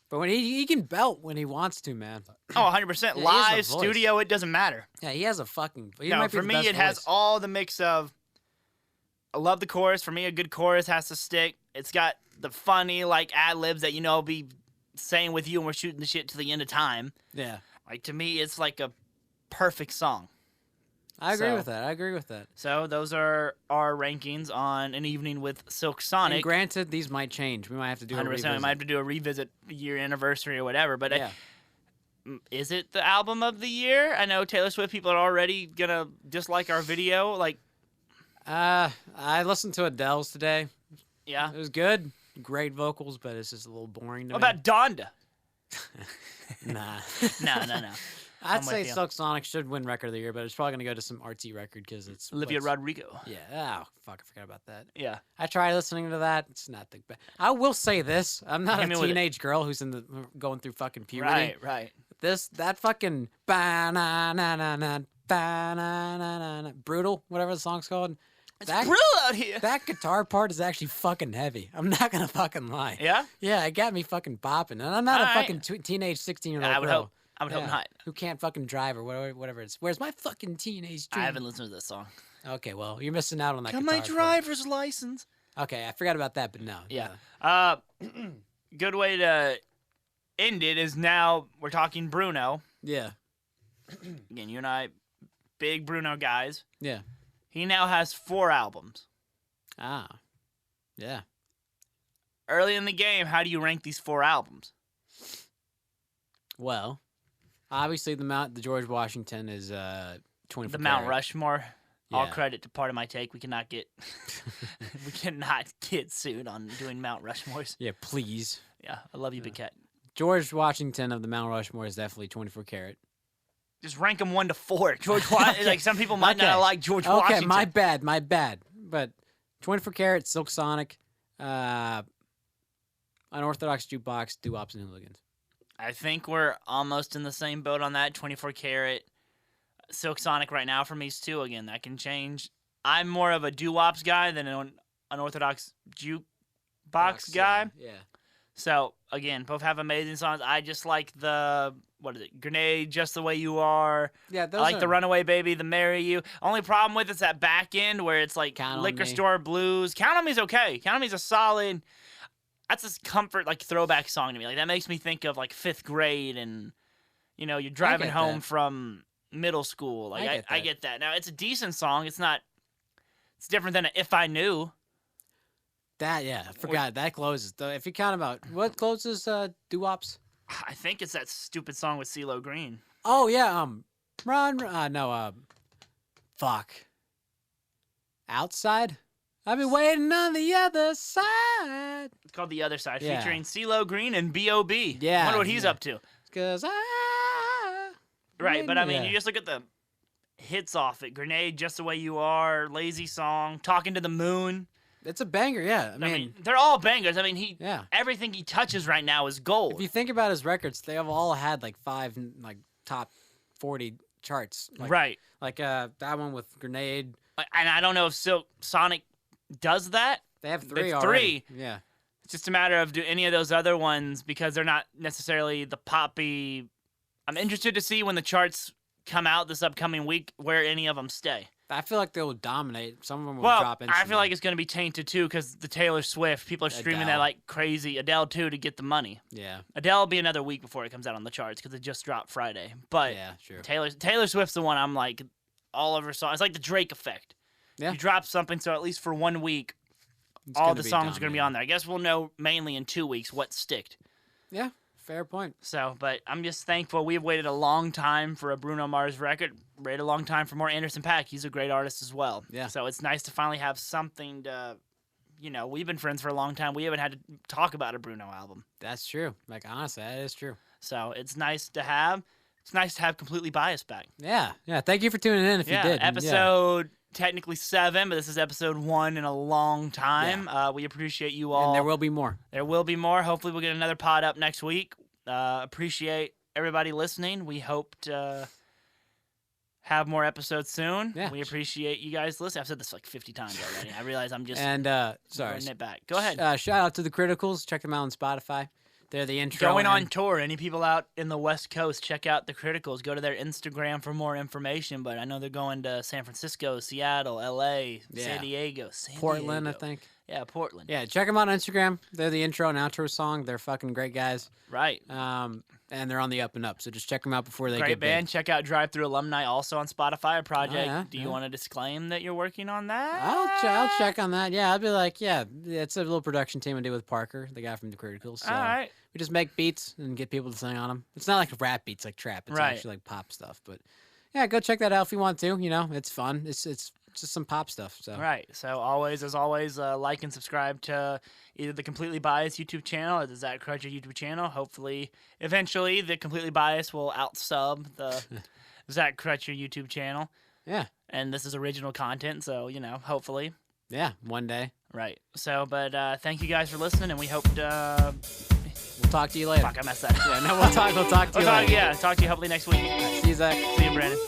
But when he can belt when he wants to, man. Oh, 100%. Yeah, he has Live, a voice. studio, it doesn't matter. Yeah, he has a fucking... He No, might be for the me, best it has voice. all the mix of... I love the chorus. For me, a good chorus has to stick. It's got the funny, like, ad-libs that, you know, I'll be saying with you and we're shooting the shit to the end of time. Yeah. Like, to me, it's like a perfect song. I agree So- with that. I agree with that. So those are our rankings on An Evening with Silk Sonic. And granted, these might change. We might have to do a 100%. revisit. We might have to do a revisit year anniversary or whatever. But Yeah. is it the album of the year? I know Taylor Swift people are already going to dislike our video. Like, I listened to Adele's today. yeah. It was good. Great vocals, but it's just a little boring to What me. about Donda? Nah. No. I'd I'm say with you. Silk Sonic should win Record of the Year, but it's probably going to go to some artsy record because it's... Olivia what's- Rodrigo. Yeah. Oh, fuck. I forgot about that. Yeah. I tried listening to that. It's not the best. I will say this. I'm not Hit a me with it. teenage girl who's going through fucking puberty. Right. That fucking ba-na-na-na-na, ba-na-na-na-na, Brutal, whatever the song's called. It's That- brutal out here. That guitar part is actually fucking heavy. I'm not gonna fucking lie. Yeah? Yeah, it got me fucking bopping. And I'm not a Alright. fucking teenage 16-year-old I would girl. hope. I would hope not. Who can't fucking drive or whatever it's. Where's my fucking teenage dream? I haven't listened to this song. Okay, well, you're missing out on that Got guitar my part. driver's license. Okay, I forgot about that, but no. Yeah. Good way to end it is now we're talking Bruno. Yeah. Again, you and I, big Bruno guys. Yeah. He now has 4 albums. Ah. Yeah. Early in the game, how do you rank these 4 albums? Well, obviously the George Washington is 24 The Mount karat. Rushmore. All Yeah. credit to Part of My Take. We cannot get we cannot get sued on doing Mount Rushmores. Yeah, please. Yeah, I love you, Big Cat. George Washington of the Mount Rushmore is definitely 24 karat. Just rank them 1 to 4. George Washington. Like some people might Okay. not like George Okay, Washington. my bad. But 24 karat, Silk Sonic, Unorthodox Jukebox, Doo-Wops and Hooligans. I think we're almost in the same boat on that. 24 karat, Silk Sonic right now for me is 2. Again, that can change. I'm more of a doo-wops guy than an unorthodox jukebox guy. Yeah. So again, both have amazing songs. I just like the Grenade, Just the Way You Are. Yeah, those I like are, the Runaway Baby, the Marry You. Only problem with it's that back end where it's like Count on Liquor Me. Store Blues. Count on Me's okay. Count on Me's a solid. That's a comfort like throwback song to me. Like that makes me think of like 5th grade and you're driving get home that. from middle school. Like I I get get that. Now it's a decent song. It's not. It's different than a If I Knew. That, yeah, I forgot. That closes. If you count about, what closes Doo-Wops? I think it's that stupid song with CeeLo Green. Oh, yeah, fuck. Outside? I've been waiting on the other side. It's called The Other Side, Yeah. featuring CeeLo Green and B.O.B. Yeah, Wonder what he's yeah. up to. 'Cause Right, but I mean, yeah. you just look at the hits off it. Grenade, Just the Way You Are, Lazy Song, Talking to the Moon. It's a banger, yeah. I I mean, mean, they're all bangers. I mean, yeah. everything he touches right now is gold. If you think about his records, they have all had like 5 like top 40 charts. Like, right. Like that one with Grenade. And I don't know if Silk Sonic does that. They have 3 It's already. Yeah. It's just a matter of do any of those other ones because they're not necessarily the poppy. I'm interested to see when the charts come out this upcoming week where any of them stay. I feel like they'll dominate. Some of them will Well, drop I instantly. feel like it's going to be tainted too because the Taylor Swift people are streaming that Adele. like crazy. Adele too to get the money. Yeah. Adele will be another week before it comes out on the charts because it just dropped Friday. But Yeah, sure. Taylor Swift's the one I'm like all of her songs. It's like the Drake effect. Yeah. You drop something so at least for 1 week, It's all gonna the be songs are going to be dominating. on there. I guess we'll know mainly in 2 weeks what sticked. Yeah, fair point. So, but I'm just thankful we've waited a long time for a Bruno Mars record. Waited a long time for more Anderson .Paak. He's a great artist as well. Yeah. So it's nice to finally have something to, we've been friends for a long time. We haven't had to talk about a Bruno album. That's true. Like, honestly, that is true. So it's nice to have. It's nice to have Completely Biased back. Yeah. Yeah. Thank you for tuning in if you did. And, Episode technically 7, but this is episode 1 in a long time. We appreciate you all. And there will be more. There will be more. Hopefully, we'll get another pod up next week. Appreciate everybody listening. We hope to have more episodes soon. Yeah. We appreciate you guys listening. I've said this like 50 times already. I realize I'm just And, sorry. running it back. Go ahead. Shout out to the Criticals. Check them out on Spotify. They're the intro. Going on and- tour. Any people out in the West Coast, check out the Criticals. Go to their Instagram for more information. But I know they're going to San Francisco, Seattle, LA, Yeah. San Diego, Portland, I think. Yeah, Portland. Yeah, check them out on Instagram. They're the intro and outro song. They're fucking great guys. Right. And they're on the up and up. So just check them out before they Great get band. Check out Drive Through Alumni also on Spotify. A project. yeah, Do you yeah. want to disclaim that you're working on that? I'll check on that. Yeah, I'll be like, yeah, it's a little production team I do with Parker, the guy from the Criticals. So All right. we just make beats and get people to sing on them. It's not like rap beats like trap. It's Right. actually like pop stuff. But yeah, go check that out if you want to. It's fun. It's just some pop stuff. So Right. So always, as always, like and subscribe to either the Completely Biased YouTube channel or the Zach Crutcher YouTube channel. Hopefully, eventually, the Completely Biased will outsub the Zach Crutcher YouTube channel. yeah, And this is original content, so, hopefully. yeah, one day. Right. So, but thank you guys for listening, and we hope to... We'll talk to you later. Fuck, I messed that up. Yeah, no, we'll talk to you later. Talk to you hopefully next week. See you, Zach. See you, Brandon.